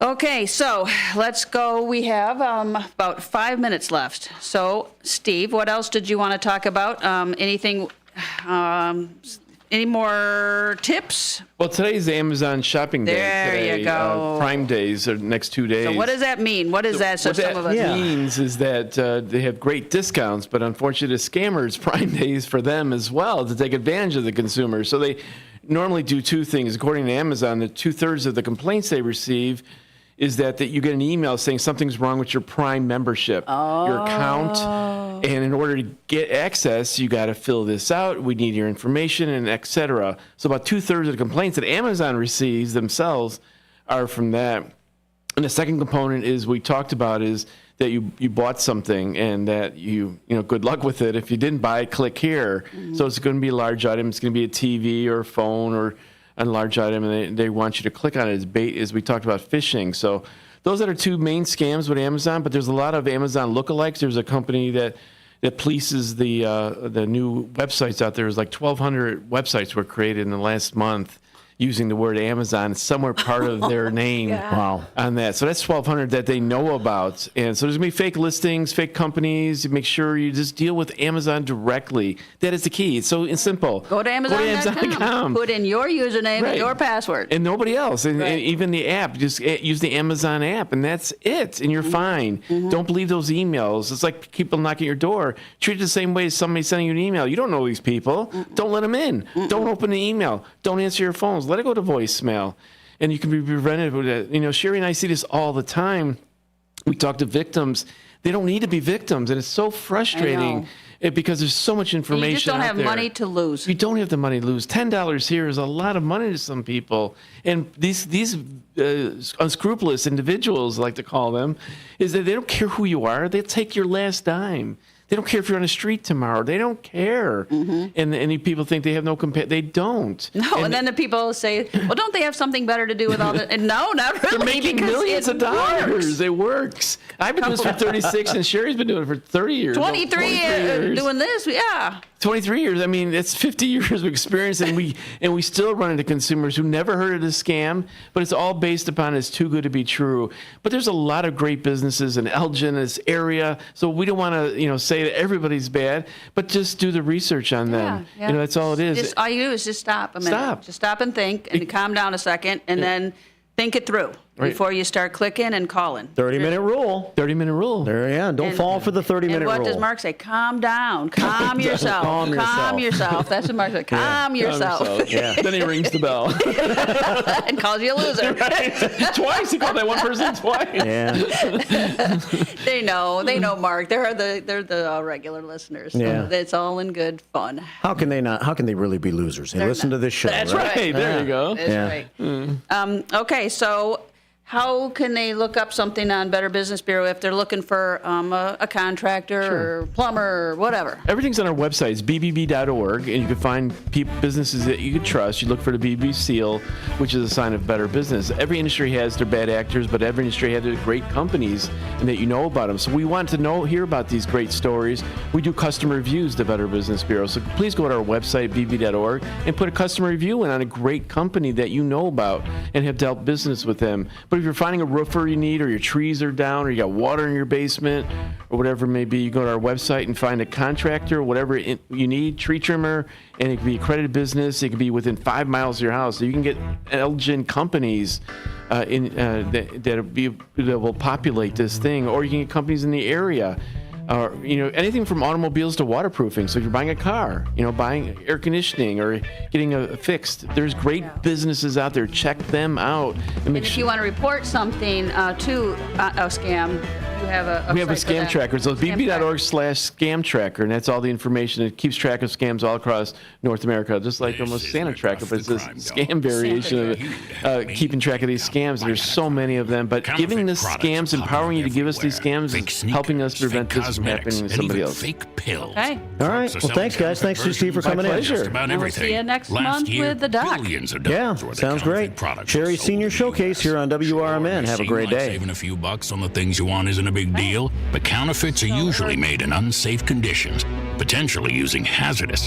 Okay, so let's go. We have about 5 minutes left. So, Steve, what else did you want to talk about? Anything? Any more tips? Well, today's Amazon shopping day. There you go. Prime days are the next 2 days. So what does that mean? What is that? So what some that of us means is that they have great discounts, but unfortunately, the scammers Prime days for them as well to take advantage of the consumer. So they normally do 2 things. According to Amazon, the 2/3 of the complaints they receive is that you get an email saying something's wrong with your Prime membership, your account, and in order to get access, you got to fill this out. We need your information, and et cetera. So about 2/3 of the complaints that Amazon receives themselves are from that. And the second component is we talked about is that you bought something and that you good luck with it. If you didn't buy it, click here. Mm-hmm. So it's going to be a large item. It's going to be a TV or a phone or a large item, and they want you to click on it as bait, as we talked about phishing. So those are 2 main scams with Amazon, but there's a lot of Amazon lookalikes. There's a company that polices the new websites out there. There's like 1,200 websites were created in the last month, using the word Amazon somewhere part of their name on that. So that's 1,200 that they know about. And so there's going to be fake listings, fake companies. Make sure you just deal with Amazon directly. That is the key. It's so simple. Go to Amazon.com. Put in your username and your password. And nobody else. And even the app. Just use the Amazon app, and that's it. And you're fine. Don't believe those emails. It's like people knocking at your door. Treat it the same way as somebody sending you an email. You don't know these people. Don't let them in. Don't open the email. Don't answer your phones. Let it go to voicemail. And you can be prevented with it. You know, Cherie and I see this all the time. We talk to victims. They don't need to be victims. And it's so frustrating because there's so much information out there. You just don't have money to lose. You don't have the money to lose. $10 here is a lot of money to some people. And these unscrupulous individuals, I like to call them, is that they don't care who you are. They'll take your last dime. They don't care if you're on the street tomorrow. They don't care. And any people think they have no They don't. No, and then the people say, well, don't they have something better to do with all that? And no, not really. They're making millions of dollars. It works. I've been doing this for 36, and Cherie's been doing it for 30 years. 23 years doing this, 23 years. I mean, it's 50 years of experience, and we still run into consumers who never heard of the scam, but it's all based upon it's too good to be true. But there's a lot of great businesses in Elgin, this area, so we don't want to, say that everybody's bad, but just do the research on them. Yeah. That's all it is. All you do is just stop a minute. Just stop and think, and calm down a second, and then think it through before you start clicking and calling. 30-minute rule. 30-minute rule. There, Don't fall for the 30-minute rule. And what does Mark say? Calm down. Calm yourself. Calm yourself. That's what Mark said. Calm yourself. Then he rings the bell. And calls you a loser. Twice. He called that one person twice. They know Mark. They're the regular listeners. So it's all in good fun. How can they not? How can they really be losers? They listen to this show. That's right. There you go. That's right. Okay, so how can they look up something on Better Business Bureau if they're looking for a contractor or plumber or whatever? Everything's on our website. It's bbb.org, and you can find businesses that you can trust. You look for the BB seal, which is a sign of better business. Every industry has their bad actors, but every industry has their great companies, and that you know about them. So we want to hear about these great stories. We do customer reviews to Better Business Bureau. So please go to our website, bbb.org, and put a customer review in on a great company that you know about and have dealt business with them. But if you're finding a roofer you need, or your trees are down, or you got water in your basement, or whatever it may be, you go to our website and find a contractor, whatever you need, tree trimmer, and it can be accredited business. It can be within 5 miles of your house. So you can get Elgin companies that will populate this thing, or you can get companies in the area. Anything from automobiles to waterproofing. So if you're buying a car, buying air conditioning or getting a fixed, there's great businesses out there. Check them out. And if you want to report something to a scam, we have a scam tracker. So it's bb.org/scam tracker, and that's all the information. It keeps track of scams all across North America, just like almost Santa tracker, but it's this scam variation of keeping track of these scams. There's so many of them, but giving the scams, empowering you to give us these scams, is helping us prevent this from happening to somebody else. Okay. All right. Well, thanks, guys. Thanks to Steve for coming in. And we'll see you next month with the doc. Yeah, sounds great. Cherie's Senior Showcase here on WRMN. Have a great day. Saving a few bucks on the things you want isn't a big deal, but counterfeits are usually made in unsafe conditions, potentially using hazardous